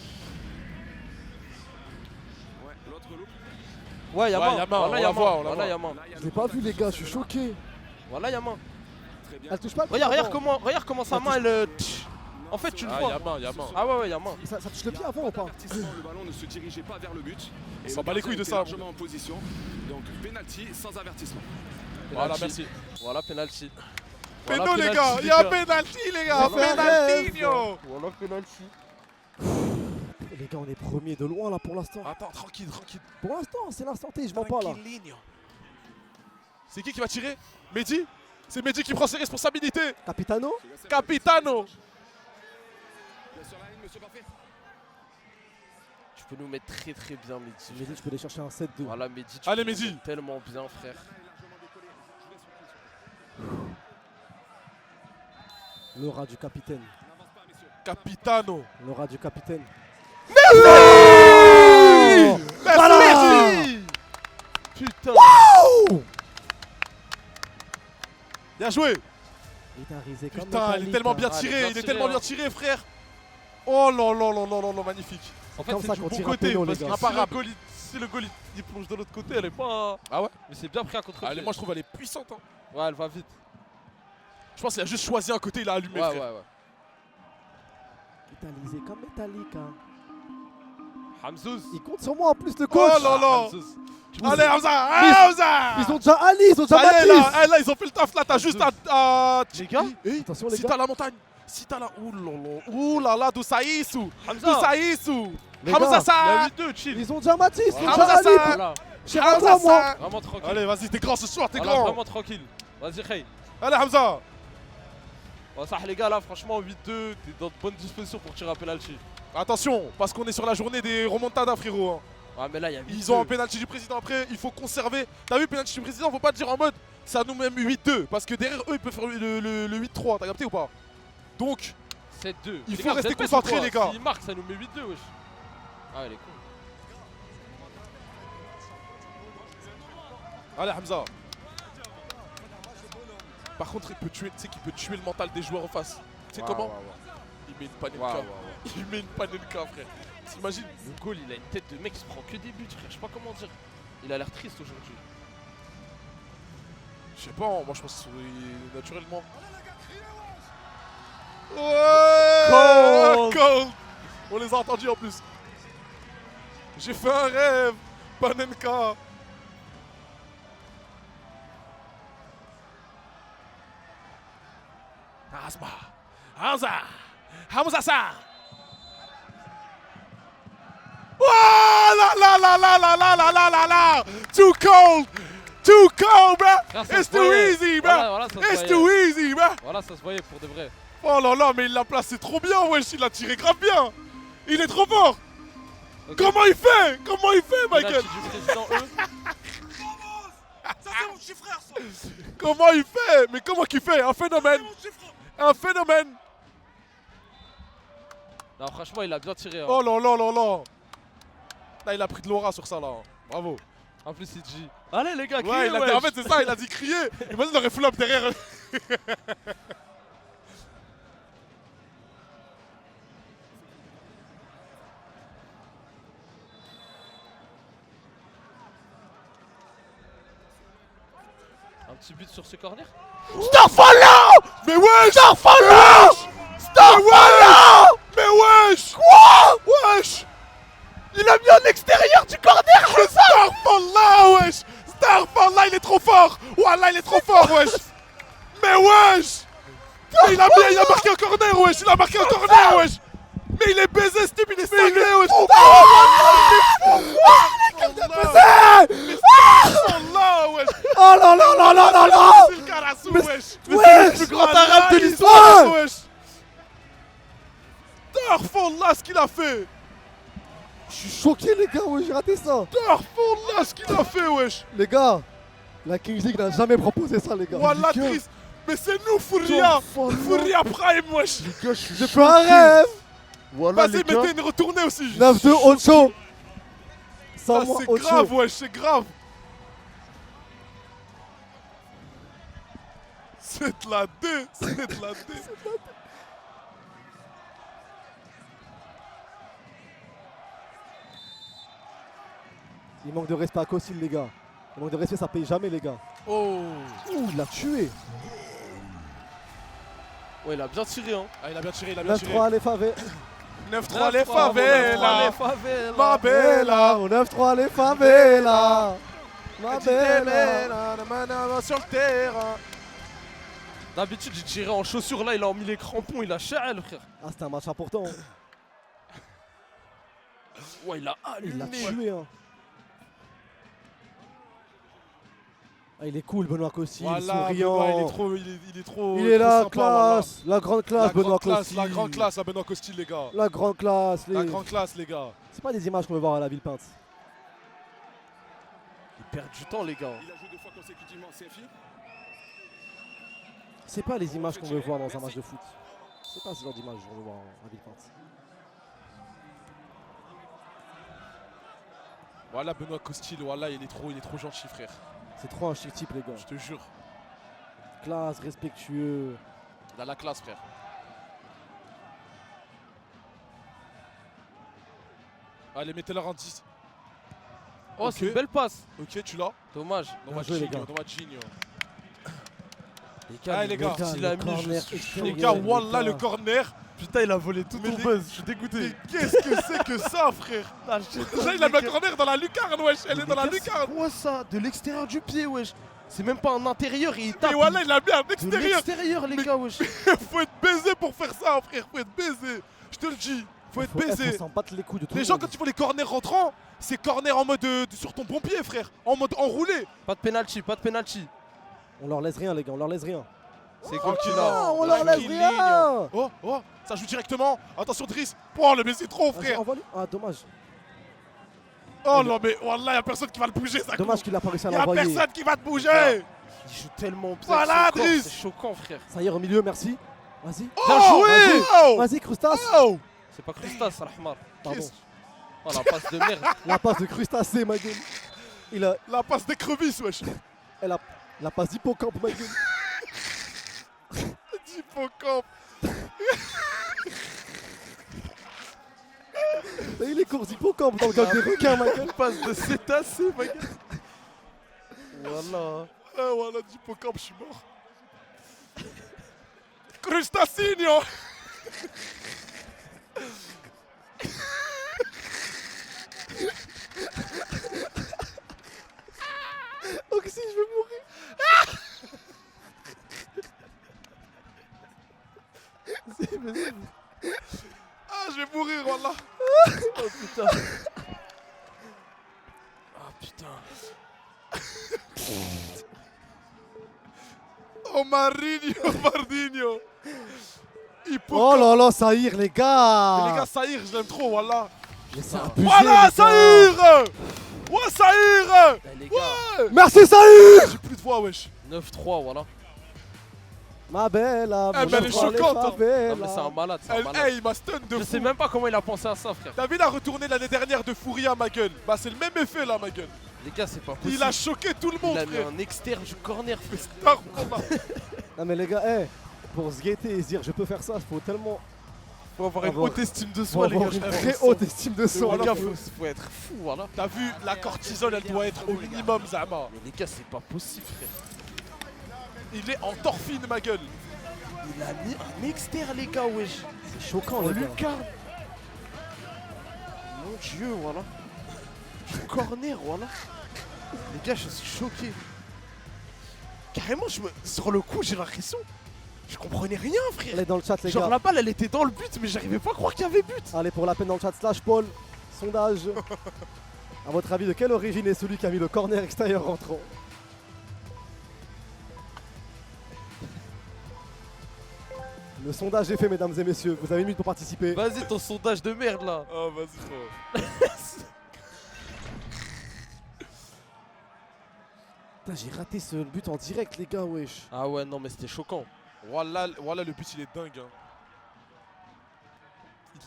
S10: Ouais, l'autre loupe.
S3: Ouais, y'a
S2: Ouais,
S3: main.
S2: y a main,
S3: Voilà,
S2: on
S3: y'a
S2: la voit,
S3: main.
S2: on la
S3: Voilà,
S2: voit.
S3: y'a main.
S1: Je l'ai pas vu, les gars, je suis choqué.
S3: Voilà, y'a main.
S10: Très bien.
S1: Elle touche pas.
S3: Regarde comment sa main elle. En fait, tu le
S2: Ah,
S3: vois.
S2: y a main, y a main.
S3: Ah ouais, y'a main.
S1: Ça touche le pied avant ou pas?
S10: Avertissement, le ballon ne se dirigeait pas vers le but.
S2: On s'en bat les couilles de ça.
S10: Largement en position. Donc penalty sans avertissement.
S2: Voilà,
S3: Penalty.
S2: merci.
S3: Voilà, penalty.
S2: Mais
S3: Voilà,
S2: non, les
S3: penalty,
S2: gars, il y a un penalty, les gars.
S1: C'est un
S2: Penaltinho.
S3: Voilà, penalty.
S1: Les gars, on est premier de loin là pour l'instant.
S2: Attends, tranquille, tranquille.
S1: Pour l'instant, c'est l'instant T, je mens pas là.
S2: C'est qui va tirer? Mehdi? C'est Mehdi qui prend ses responsabilités.
S1: Capitano?
S2: Capitano.
S3: Tu peux nous mettre très très bien, Mehdi.
S1: Mehdi, tu peux aller chercher un 7-2.
S3: Voilà, Mehdi. Tu
S2: Allez,
S3: peux nous
S2: Mehdi.
S3: mettre tellement bien, frère.
S1: L'aura du capitaine.
S2: Capitano.
S1: L'aura du capitaine.
S2: Oui. Merci.
S3: Putain.
S1: Wow.
S2: Bien joué.
S1: Risé comme
S2: Putain, il est tellement bien tiré, il est tellement bien tiré, frère. Oh là là là là là là, magnifique.
S3: En fait,
S1: comme
S3: c'est
S1: ça
S3: du
S1: qu'on
S3: bon
S1: tire un
S3: côté,
S1: péno,
S3: parce
S1: les
S3: que
S1: gars.
S3: si le goal il plonge de l'autre côté, elle est pas...
S2: Ah ouais?
S3: Mais c'est bien pris à contre-pied.
S2: Allez, moi je trouve elle est puissante. Hein.
S3: Ouais, elle va vite.
S2: Je pense qu'il a juste choisi un côté, il a allumé,
S3: Ouais,
S2: frère.
S3: ouais, ouais.
S1: Métallisé comme Metallica.
S3: Hamzouz.
S1: Il compte sur moi en plus le coach.
S2: Oh là là. Allez, Hamza,
S1: Ils ont déjà Ali, ils ont déjà
S2: ça y est,
S1: Matisse.
S2: là, ils ont fait le taf là, t'as juste à...
S3: Les gars,
S1: attention les
S2: Si
S1: gars.
S2: t'as la montagne, si t'as la... Ouh là là, Doussaïsou.
S3: Hamza.
S2: Doussaïsou.
S1: Les
S2: Hamza
S1: gars,
S2: ça.
S3: La 8-2, chill.
S1: Ils ont déjà Matisse, ils ont
S2: Hamza
S1: déjà Ali.
S2: ça.
S3: Voilà.
S1: J'ai à toi moi.
S3: Vraiment tranquille.
S2: Allez, vas-y, t'es grand ce soir, t'es
S3: Voilà,
S2: grand.
S3: vraiment tranquille. Vas-y, Khay.
S2: Allez, Hamza.
S3: Bon, ça, les gars, là, franchement, 8-2, t'es dans de bonnes dispositions pour tirer un penalty.
S2: Attention, parce qu'on est sur la journée des remontadas, frérot. Hein.
S3: Ouais, mais là, il y a 8-2.
S2: Ils ont un penalty du président après, il faut conserver. T'as vu, penalty du président, faut pas te dire en mode ça nous met 8-2. Parce que derrière eux, ils peuvent faire le 8-3, t'as capté ou pas? Donc,
S3: 7-2.
S2: il
S3: Les
S2: faut
S3: gars,
S2: rester
S3: vous êtes bêtes
S2: concentré,
S3: ou quoi?
S2: les gars.
S3: S'ils marquent, ça nous met 8-2, wesh. Ah, elle est con.
S2: Allez, Hamza. Par contre, il peut tuer, tu sais qu'il peut tuer le mental des joueurs en face. Tu sais comment? Il met une panenka. Il met une panenka, frère. T'imagines?
S3: Le goal, il a une tête de mec qui se prend que des buts, frère. Je sais pas comment dire. Il a l'air triste aujourd'hui.
S2: Je sais pas, moi je pense que naturellement. Ouais! Cold! On les a entendus en plus. J'ai fait un rêve! Panenka! Asma! Hamza! Hamza ça! Oh la la la la la la la la la la! Too cold! Too cold, bro! It's too easy, bro!
S3: Voilà, ça se
S2: It's
S3: voyait.
S2: too easy, bro!
S3: Voilà, ça se voyait pour de vrai.
S2: Oh là là, mais il l'a placé trop bien, wesh! Il a tiré grave bien! Il est trop fort!
S3: Ok.
S2: Comment il fait? Comment il fait, Michael?
S3: Penalty du président, eux.
S10: Ça c'est mon petit frère ça.
S2: Comment il fait? Mais comment qu'il fait? Un phénomène! Un phénomène!
S3: Non, franchement, il a bien tiré. Hein.
S2: Oh là là là là! Là, il a pris de l'aura sur ça, là. Bravo.
S3: En plus, il dit. Allez, les gars,
S2: Ouais,
S3: criez,
S2: il a dit, en fait, c'est ça, il a dit crier. Imagine, il aurait flop derrière.
S3: Un petit but sur ce corner.
S2: Starfalla! Mais wesh! Starfalla! Starfalla! Mais wesh! Quoi? Wesh! Il a mis en extérieur du corner! Mais Starfalla, wesh! Starfalla, il est trop fort! Wallah, il est trop fort, wesh! Mais wesh! Mais il a marqué un corner, wesh! Il a marqué un corner, wesh! Mais il est baisé, ce type, il est cinglé, wesh! Oh là, wesh!
S1: Oh là là là là là là.
S2: C'est le Karassou, wesh!
S1: Mais
S2: c'est le plus grand arabe de l'histoire, wesh! Starfalla, ce qu'il a fait!
S1: Je suis choqué les gars, ouais, j'ai raté ça.
S2: Starfalla, ce qu'il a fait, wesh!
S1: Les gars, la Kings League n'a jamais proposé ça les gars.
S2: Wallah,
S1: Les gars,
S2: triste! Mais c'est nous, Fouria!
S1: Starfalla.
S2: Fouria Prime, wesh!
S1: J'ai fait un rêve.
S8: Voilà,
S2: Vas-y, mettez une retournée aussi!
S1: 9-2 Ocho.
S2: Ah,
S1: Sans moi,
S2: c'est
S1: Ocho.
S2: grave, wesh, c'est grave! C'est de la D! C'est de la D!
S1: Il manque de respect à Kossil les gars. Il manque de respect, ça paye jamais les gars.
S2: Oh!
S1: Ouh, il l'a tué.
S3: Ouais, il a bien tiré, hein.
S2: Ah, il a bien tiré, il a bien tiré.
S1: 9-3 les favés.
S2: 9-3 les favelas! Ma
S1: Bella.
S2: bella!
S1: 9-3 les favelas. Ma bella.
S2: Sur le terrain!
S3: D'habitude, j'ai tiré en chaussures. Là, il a mis les crampons. Il a cha'al, frère.
S1: Ah, c'était un match important.
S3: Ouais, il a
S1: Il l'a
S3: allumé.
S1: tué. Hein. Ah, il est cool, Benoît Costil,
S2: Voilà,
S1: souriant.
S2: Benoît, il est trop.
S1: Il est
S2: trop
S1: la
S2: sympa,
S1: classe, la grande classe, Benoît Costil.
S2: La grande classe à Benoît Costil, les gars.
S1: La grande classe.
S2: La grande classe, les gars.
S1: C'est pas des images qu'on veut voir à la Villepinte.
S3: Ils perdent du temps, les gars.
S10: Il a joué 2 fois consécutivement en CFI.
S1: C'est pas les images qu'on veut voir dans un match de foot. C'est pas ce genre d'image qu'on veut voir à Villepinte.
S2: Voilà, Benoît Costil, voilà, il est trop gentil, frère.
S1: C'est trop un chic type, les gars.
S2: Je te jure.
S1: Classe, respectueux.
S2: Il a la classe, frère. Allez, mettez-leur un 10.
S3: Oh, c'est une belle passe.
S2: Ok, tu l'as.
S3: Dommage.
S1: joué, les gars.
S2: Dommagino.
S3: Les gars,
S2: Allez, les gars.
S3: il a mis
S1: corner
S2: Les gars, wallah, le corner.
S3: Putain, il a volé tout
S2: Mais
S3: ton
S2: les-
S3: buzz. Je suis dégoûté.
S2: Mais qu'est-ce que c'est que ça, frère? Déjà, il a mis un corner dans la lucarne, wesh. Elle est dans la lucarne.
S3: Quoi ça? De l'extérieur du pied, wesh. C'est même pas un intérieur, il tape.
S2: Mais voilà, il a mis un
S3: de
S2: extérieur.
S3: l'extérieur, les gars, wesh.
S2: Faut être baisé pour faire ça, frère. Faut être baisé. Je te le dis. Faut être baisé.
S1: Faut s'en battre les couilles de tout
S2: Les
S1: le
S2: gens,
S1: monde.
S2: quand ils font les corners rentrants, c'est corner en mode sur ton pompier, frère. En mode enroulé.
S3: Pas de penalty, pas de penalty.
S1: On leur laisse rien, les gars, on leur laisse rien.
S3: C'est
S2: Tranquille,
S3: cool
S2: là.
S1: on leur laisse rien.
S2: Oh, oh, ça joue directement. Attention, Driss. Oh, le Messi trop,
S1: Vas-y,
S2: frère.
S1: envoie-lui. Ah, dommage.
S2: Oh non, mais wallah, y'a personne qui va le bouger, ça.
S1: Dommage qu'il a pas réussi à
S2: Y'a
S1: l'envoyer.
S2: personne qui va te bouger.
S3: Il joue tellement bien.
S2: Voilà,
S3: c'est choquant,
S2: Driss.
S3: c'est choquant, frère.
S1: Ça y est, au milieu, merci. Vas-y.
S2: Bien joué. Oh.
S1: Vas-y, Krustas.
S2: Oh.
S3: C'est pas Krustas, Rahmar.
S1: Pardon.
S3: Oh, la passe de merde.
S1: La passe de crustacé, ma gueule. Il a
S2: La passe d'écrevisse, wesh.
S1: la passe d'hippocampe, ma gueule.
S2: Hippocampe.
S1: Mais il est court d'hippocampe dans le gang des requins, ma gueule.
S3: Passe de cétacé, ma gueule. Voilà.
S2: Ah, voilà, d'hippocampe, je suis mort. Crustacino.
S1: Oxy, je vais mourir.
S2: Ah, je vais mourir, wallah.
S3: Oh putain. Ah putain.
S2: Oh, Mardinho.
S1: Oh là là, Saïr, les gars.
S2: Mais les gars, Saïr, je l'aime trop, wallah.
S1: Mais c'est abusé,
S2: Voilà,
S1: les gars.
S2: Saïr. Ouais, Saïr.
S3: Les gars,
S1: Merci, Saïr.
S2: J'ai plus de voix, wesh.
S3: 9-3, voilà.
S1: Ma belle,
S2: Eh, mais elle est choquante, hein.
S3: Non, mais c'est un malade, c'est un malade.
S2: Il m'a stun de
S3: Je
S2: fou.
S3: sais même pas comment il a pensé à ça, frère.
S2: T'as vu la retournée l'année dernière de Fouria, ma gueule? Bah, c'est le même effet, là, ma gueule.
S3: Les gars, c'est pas possible.
S2: Il a choqué tout le monde,
S3: Il a mis
S2: frère.
S3: un externe du corner, frère.
S2: Putain, wallah.
S1: Non, mais les gars, pour se guetter et se dire je peux faire ça, il faut tellement.
S3: Faut avoir une haute estime de
S1: Faut
S3: soi, les
S1: avoir
S3: gars.
S1: une très haute estime de soi.
S3: Les gars, faut être fou, voilà.
S2: T'as vu, la cortisol, elle doit être au minimum, Zama.
S3: Mais les gars, c'est pas possible, frère.
S2: Il est en torfine, ma gueule.
S3: Il a mis un externe, les gars, wesh.
S1: C'est choquant,
S3: En
S1: les gars.
S3: lucarne. Mon dieu, voilà. Du corner, voilà. Les gars, je suis choqué. Carrément, sur le coup, j'ai l'impression. Je comprenais rien, frère.
S1: Allez dans le chat, les
S3: Genre
S1: gars.
S3: la balle, elle était dans le but, mais j'arrivais pas à croire qu'il y avait but.
S1: Allez, pour la peine dans le chat, slash Paul. Sondage. A votre avis, de quelle origine est celui qui a mis le corner extérieur rentrant? Le sondage est fait, mesdames et messieurs. Vous avez une minute pour participer.
S3: Vas-y, ton sondage de merde là.
S2: Oh, vas-y, frère.
S1: Putain, j'ai raté ce but en direct, les gars, wesh.
S3: Ah ouais, non, mais c'était choquant.
S2: Voilà, le but, il est dingue. Hein.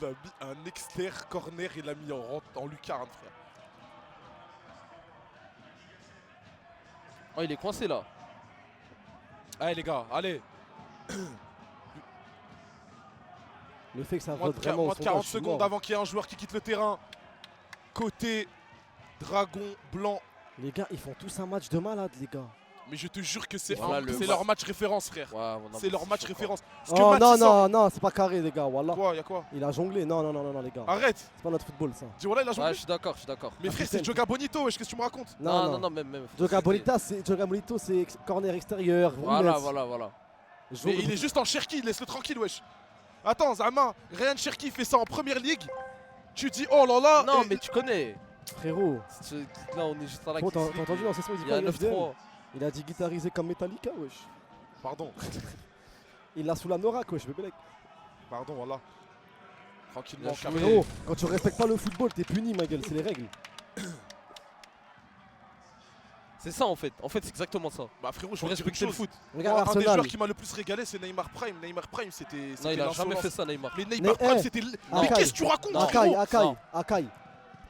S2: Il a mis un externe corner, il l'a mis en lucarne, frère.
S3: Oh, il est coincé là.
S2: Allez, les gars, allez.
S1: Le fait que ça
S2: Moins
S1: vote
S2: de,
S1: vraiment
S2: moins
S1: au
S2: de
S1: sondage,
S2: 40
S1: je suis
S2: secondes
S1: mort.
S2: avant qu'il y ait un joueur qui quitte le terrain. Côté dragon blanc.
S1: Les gars, ils font tous un match de malade, les gars.
S2: Mais je te jure que c'est
S3: Voilà, le
S2: leur match référence, frère.
S3: Ouais, non,
S2: c'est
S3: mais
S2: leur match
S3: choquant.
S2: référence. Parce que
S1: Oh
S2: Math,
S1: non,
S2: il sort-
S1: non, non, c'est pas carré, les gars, wallah.
S2: Quoi, y'a quoi?
S1: Il a jonglé. Non, non, non, non, non, les gars.
S2: Arrête.
S1: C'est pas notre football, ça.
S2: Dis voilà, il a joué.
S3: Ouais, je suis d'accord, je suis d'accord.
S2: Mais frère, c'est Joga Bonito, wesh, qu'est-ce que tu me racontes?
S3: Non, non, non, même.
S1: Joga Bonito, c'est corner extérieur.
S3: Voilà,
S1: Roulette.
S3: voilà, voilà.
S2: Mais il est juste en Cherki, laisse-le tranquille, wesh. Attends, Zama, Ryan Cherki fait ça en première ligue. Tu dis, oh là là.
S3: Non, mais tu connais.
S1: Frérot.
S3: Là, on est juste à la
S1: T'as entendu dans session, il dit
S3: Il y a
S1: quoi,
S3: 9-3.
S1: Il a dit guitariser comme Metallica, wesh.
S2: Pardon.
S1: Il l'a sous la Norak, wesh, bébé.
S2: Pardon, voilà. Tranquillement,
S1: Frérot, quand tu respectes pas le football, t'es puni, ma gueule, c'est les règles.
S3: C'est ça en fait, c'est exactement ça.
S2: Bah frérot, je
S3: faut
S2: veux dire
S3: respecter
S2: une
S3: le foot.
S1: Regarde
S2: Moi, un des
S1: Arsenal.
S2: joueurs qui m'a le plus régalé, c'est Neymar Prime. Neymar Prime, c'était.
S3: Non, il a jamais fait ça, Neymar.
S2: Mais Neymar Prime, c'était. Mais qu'est-ce que tu racontes,
S1: Akai.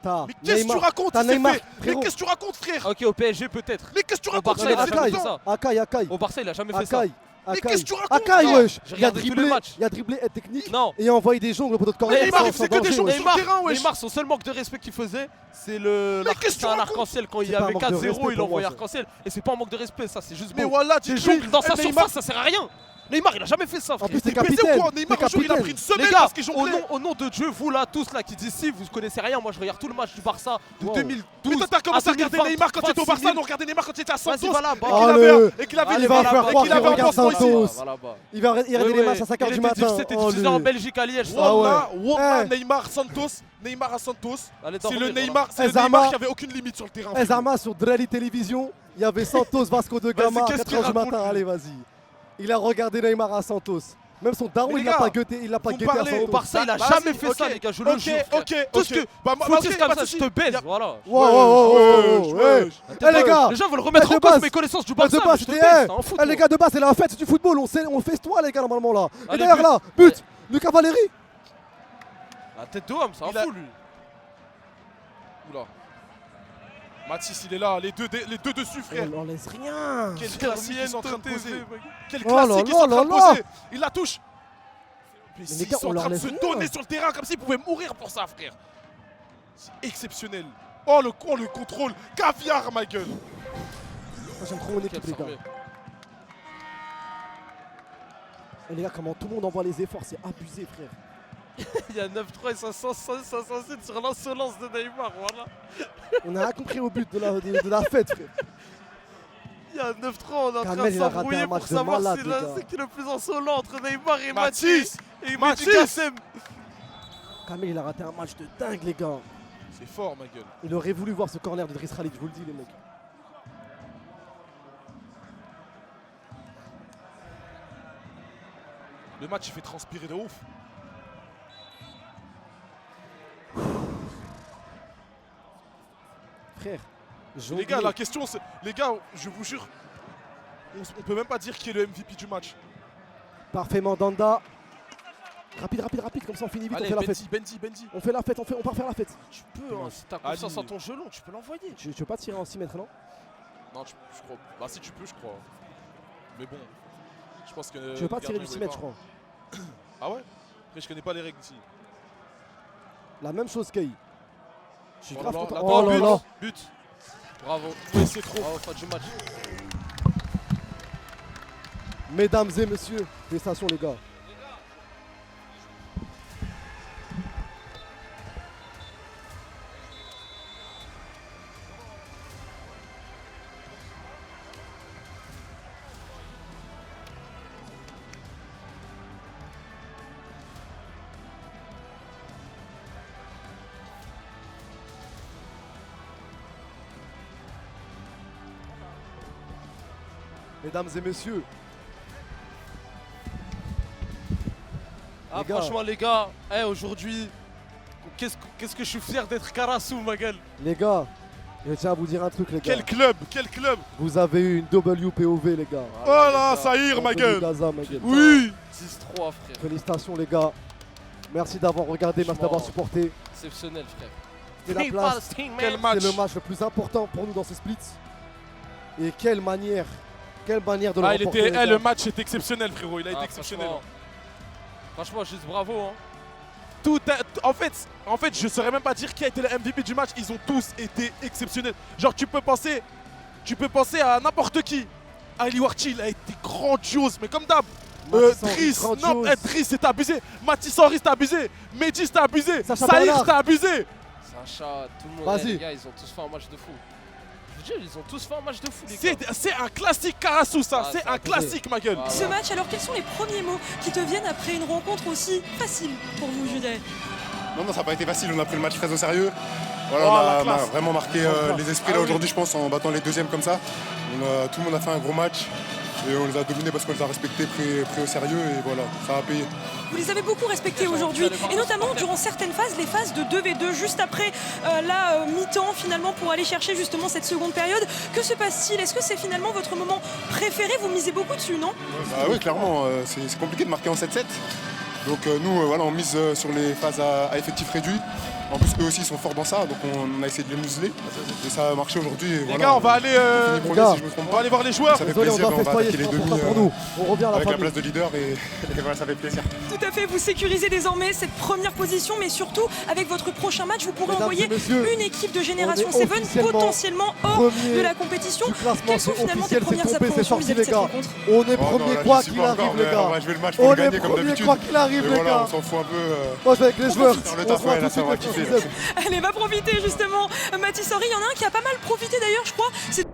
S1: T'as
S2: Mais qu'est-ce que tu racontes,
S1: t'as Neymar,
S2: Mais qu'est-ce que tu racontes, frère?
S3: Ok, au PSG peut-être.
S2: Mais qu'est-ce que tu
S3: Au
S2: racontes?
S3: Barça, il a jamais fait ça.
S1: Akai.
S3: Au Barça, il a jamais fait ça.
S2: Mais qu'est-ce que tu racontes?
S1: Akai, wesh.
S3: J'ai
S1: Il a
S3: regardé tous les
S1: dribblé,
S3: matchs.
S1: il a dribblé aide technique.
S3: Non.
S1: Et il a envoyé des jongles au poteau de corner.
S2: Neymar, il faisait que des jongles sur le terrain, wesh.
S3: Neymar, son seul manque de respect qu'il faisait, c'est un arc-en-ciel. Quand il y
S1: C'est pas
S3: avait
S1: un manque de
S3: 4-0,
S1: respect
S3: il
S1: pour
S3: envoyait
S1: moi, ça.
S3: arc-en-ciel. Et c'est pas un manque de respect, ça, c'est juste
S2: Mais
S3: beau.
S2: voilà,
S3: C'est
S2: tu
S3: jongle dans sa
S2: Neymar-
S3: surface, ça sert à rien. Neymar, il a jamais fait ça, frère.
S1: En plus, t'es
S2: T'es baisé
S1: capitaine.
S2: ou quoi? Neymar, un jour, il a pris une semaine
S3: Les gars,
S2: parce qu'il jonglait.
S3: au nom de Dieu, vous là, tous là qui disent si, vous connaissez rien. Moi, je regarde tout le match du Barça de 2012.
S2: Mais toi, t'as commencé à regarder
S3: 2020,
S2: Neymar quand tu étais au
S3: 26 000.
S2: Barça, nous regardait Neymar quand il était à Santos.
S3: Vas-y, va là-bas.
S2: Et qu'il avait
S1: Il va faire croire qu'il regarde
S2: lancement ici.
S1: Santos.
S3: Va là-bas.
S1: Il va regarder les matchs à 5h du matin.
S3: C'était
S1: Oh,
S3: diffusé
S1: lui.
S3: en Belgique à Liège. ça.
S2: Wallah,
S1: Eh.
S2: Neymar Santos. Neymar à Santos.
S3: Allez,
S2: C'est
S3: dormir,
S2: le Neymar,
S3: voilà.
S2: c'est le Neymar qui avait aucune limite sur le terrain.
S1: Ezama sur Drelly Télévision, il y avait Santos Vasco de Gama à
S2: qu'est-ce qu'il
S1: 4h du matin.
S2: raconte,
S1: Allez, vas-y. Il a regardé Neymar à Santos. Même son daron,
S2: Mais
S1: il
S2: les
S1: l'a
S2: gars,
S1: pas guetté, il l'a pas
S2: vous
S1: guetté à
S2: parlez
S1: Santos.
S3: Au Barça, il a
S2: Vas-y,
S3: jamais fait
S2: ok,
S3: ça, les gars, je le jure. frère.
S2: Ok.
S3: Tout
S2: Bah,
S3: footiste comme
S2: pas
S3: ça,
S2: de
S3: je
S2: soucis.
S3: te baise,
S2: Y a-
S3: voilà.
S1: Wesh. Eh les gars,
S3: Les gens veulent remettre
S1: de
S3: en cause
S1: base-
S3: mes connaissances du
S1: de
S3: Barça, mais
S1: base,
S3: je te
S1: c'était
S3: baise, c'est un foot.
S1: eh les gars, de base, c'est la fête, c'est du football, on festoie les gars normalement là. Et
S3: Allez,
S1: d'ailleurs
S3: but.
S1: là, but de Cavalieri.
S3: La tête de homme, c'est un fou lui.
S2: Oula. Mathis, il est là, les deux dessus, frère.
S1: On laisse rien.
S2: Quel classique ils sont en train de poser. Quel
S1: Oh là
S2: classique ils
S1: là
S2: sont en train
S1: là
S2: de
S1: là.
S2: poser. Il la touche. Mais
S1: les
S2: ils
S1: gars,
S2: sont
S1: on
S2: en
S1: leur
S2: train de
S1: laisse
S2: se
S1: rien.
S2: donner sur le terrain comme s'ils pouvaient mourir pour ça, frère. C'est exceptionnel. Oh le contrôle. Caviar, ma gueule.
S1: Moi, j'aime trop mon équipe les gars. Et les gars, comment tout le monde envoie les efforts, c'est abusé frère.
S3: Il y a 9-3 et 507 sur l'insolence de Neymar, voilà.
S1: On a rien compris au but de la fête frère.
S3: Il y a 9-3, on est en train
S1: Kamel,
S3: de
S1: il a raté
S3: s'embrouiller
S1: un match
S3: pour
S1: de
S3: savoir
S1: malade,
S3: c'est
S1: les gars.
S3: c'est qui est le plus insolent entre Neymar et
S2: Mathis.
S3: Et
S2: Mathis.
S3: Kassem.
S1: Kamel, il a raté un match de dingue les gars.
S2: C'est fort, ma gueule.
S1: Il aurait voulu voir ce corner de Driss Khalid, je vous le dis les mecs.
S2: Le match, il fait transpirer de ouf.
S1: Frère,
S2: Les gars, la question, c'est. Les gars, je vous jure, on peut même pas dire qui est le MVP du match.
S1: Parfait Mandanda. Rapide, comme ça on finit vite,
S2: Allez,
S1: on fait la fête.
S2: Bendy.
S1: On fait la fête, on part faire la fête.
S3: Tu peux, hein, si t'as confiance en ton gelon, tu peux l'envoyer.
S1: Tu veux pas tirer en 6 mètres, non?
S2: Non, je crois. Bah, si tu peux, je crois. Mais bon, je pense que.
S1: Tu veux pas
S2: le
S1: tirer du
S2: gardien,
S1: 6
S2: il
S1: mètres, je
S2: voulait
S1: crois.
S2: pas. Ah ouais? Après, je connais pas les règles ici.
S1: La même chose Kei. Je suis
S2: Oh
S1: grave
S2: là là,
S1: content.
S2: là,
S1: Oh là
S2: but.
S1: là.
S2: But.
S3: Bravo.
S2: Oui, c'est trop.
S3: Bravo, fin du match.
S1: Mesdames et messieurs, félicitations les gars. Mesdames et messieurs.
S3: Ah,
S1: Les gars.
S3: franchement, les gars, aujourd'hui, qu'est-ce que je suis fier d'être Karassou, ma gueule.
S1: Les gars, je tiens à vous dire un truc les gars.
S2: Quel club.
S1: Vous avez eu une WPOV les gars.
S2: Oh là, Saïr, ma gueule.
S1: Gaza, ma gueule.
S2: Oui.
S3: 6-3, frère.
S1: Félicitations les gars. Merci d'avoir regardé, merci d'avoir supporté.
S3: Exceptionnel, frère.
S1: C'était la place.
S2: Quel match.
S1: C'est le match le plus important pour nous dans ce split. Et quelle manière de le
S2: Ah,
S1: remporter, les gars.
S2: le match est exceptionnel, frérot. Il a été exceptionnel.
S3: Franchement, juste bravo. Hein.
S2: En fait, je saurais même pas dire qui a été le MVP du match. Ils ont tous été exceptionnels. Genre, tu peux penser à n'importe qui. Ali Warchi, il a été grandiose, mais comme d'hab. Driss, non, Driss, c'est abusé. Mathis Henry, c'est abusé. Mehdi, c'est abusé.
S1: Sacha
S2: Saïr,
S1: Bernard.
S2: c'est abusé.
S3: Sacha, tout le monde,
S1: Vas-y.
S3: les gars, ils ont tous fait un match de fou. Ils ont tous fait un match de fou, les gars.
S2: C'est un classique Karasu, ça.
S3: Ah,
S2: c'est un classique, ma gueule.
S12: Ce match, alors quels sont les premiers mots qui te viennent après une rencontre aussi facile pour vous, Judet?
S13: Non, ça n'a pas été facile. On a pris le match très au sérieux. Voilà,
S2: Oh,
S13: on
S2: la
S13: a
S2: classe.
S13: vraiment marqué les esprits là aujourd'hui, je pense, en battant les deuxièmes comme ça. Tout le monde a fait un gros match et on les a dominés parce qu'on les a respectés, pris au sérieux et voilà, ça a payé.
S12: Vous les avez beaucoup respectés aujourd'hui, et notamment durant certaines phases, les phases de 2v2, juste après la mi-temps finalement pour aller chercher justement cette seconde période. Que se passe-t-il? Est-ce que c'est finalement votre moment préféré? Vous misez beaucoup dessus, non?
S13: Bah oui, clairement, c'est compliqué de marquer en 7-7. Donc nous, voilà, on mise sur les phases à effectif réduit. En plus, eux aussi, ils sont forts dans ça, donc on a essayé de les museler. Et ça a marché aujourd'hui.
S2: Les gars, on va aller,
S13: si je me trompe
S2: on va aller voir les joueurs.
S13: Ça fait
S1: Désolé, on
S13: plaisir,
S1: doit
S13: on va
S1: festoyer,
S13: attaquer les
S1: c'est
S13: demi
S1: important pour nous. On revient à la
S13: avec la
S1: famille.
S13: place de leader et voilà, ça fait plaisir.
S12: Tout à fait, vous sécurisez désormais cette première position, mais surtout avec votre prochain match, vous pourrez
S1: Mesdames
S12: envoyer
S1: et messieurs,
S12: une équipe de Génération
S1: on est
S12: 7
S1: officiellement
S12: potentiellement hors
S1: premier
S12: de la compétition.
S1: du classement,
S12: Quelles sont
S1: c'est
S12: finalement tes
S1: officiel, c'est
S12: premières
S1: tombé, c'est
S12: appréhensions
S1: sorti
S12: vis-à-vis de
S1: les
S12: cette
S1: gars.
S12: rencontre?
S1: On est
S13: Oh, non,
S1: premier
S13: là,
S1: quoi
S13: j'y suis
S1: qu'il
S13: pas
S1: arrive
S13: encore,
S1: les
S13: mais
S1: gars.
S13: on va jouer le match pour
S1: On
S13: le
S1: est
S13: gagner comme
S1: premier
S13: d'habitude.
S1: quoi qu'il arrive
S13: Et
S1: les
S13: voilà,
S1: gars.
S13: on s'en fout un peu.
S1: Moi je vais avec les joueurs.
S13: Faire le
S1: On
S13: taf,
S1: se voit
S13: ouais,
S1: tout
S13: là
S1: de
S13: ça
S1: suite,
S13: va
S1: les
S13: kiffer.
S1: professionnels.
S12: Allez, va profiter justement, Mathis Henry. Il y en a un qui a pas mal profité d'ailleurs, je crois. C'est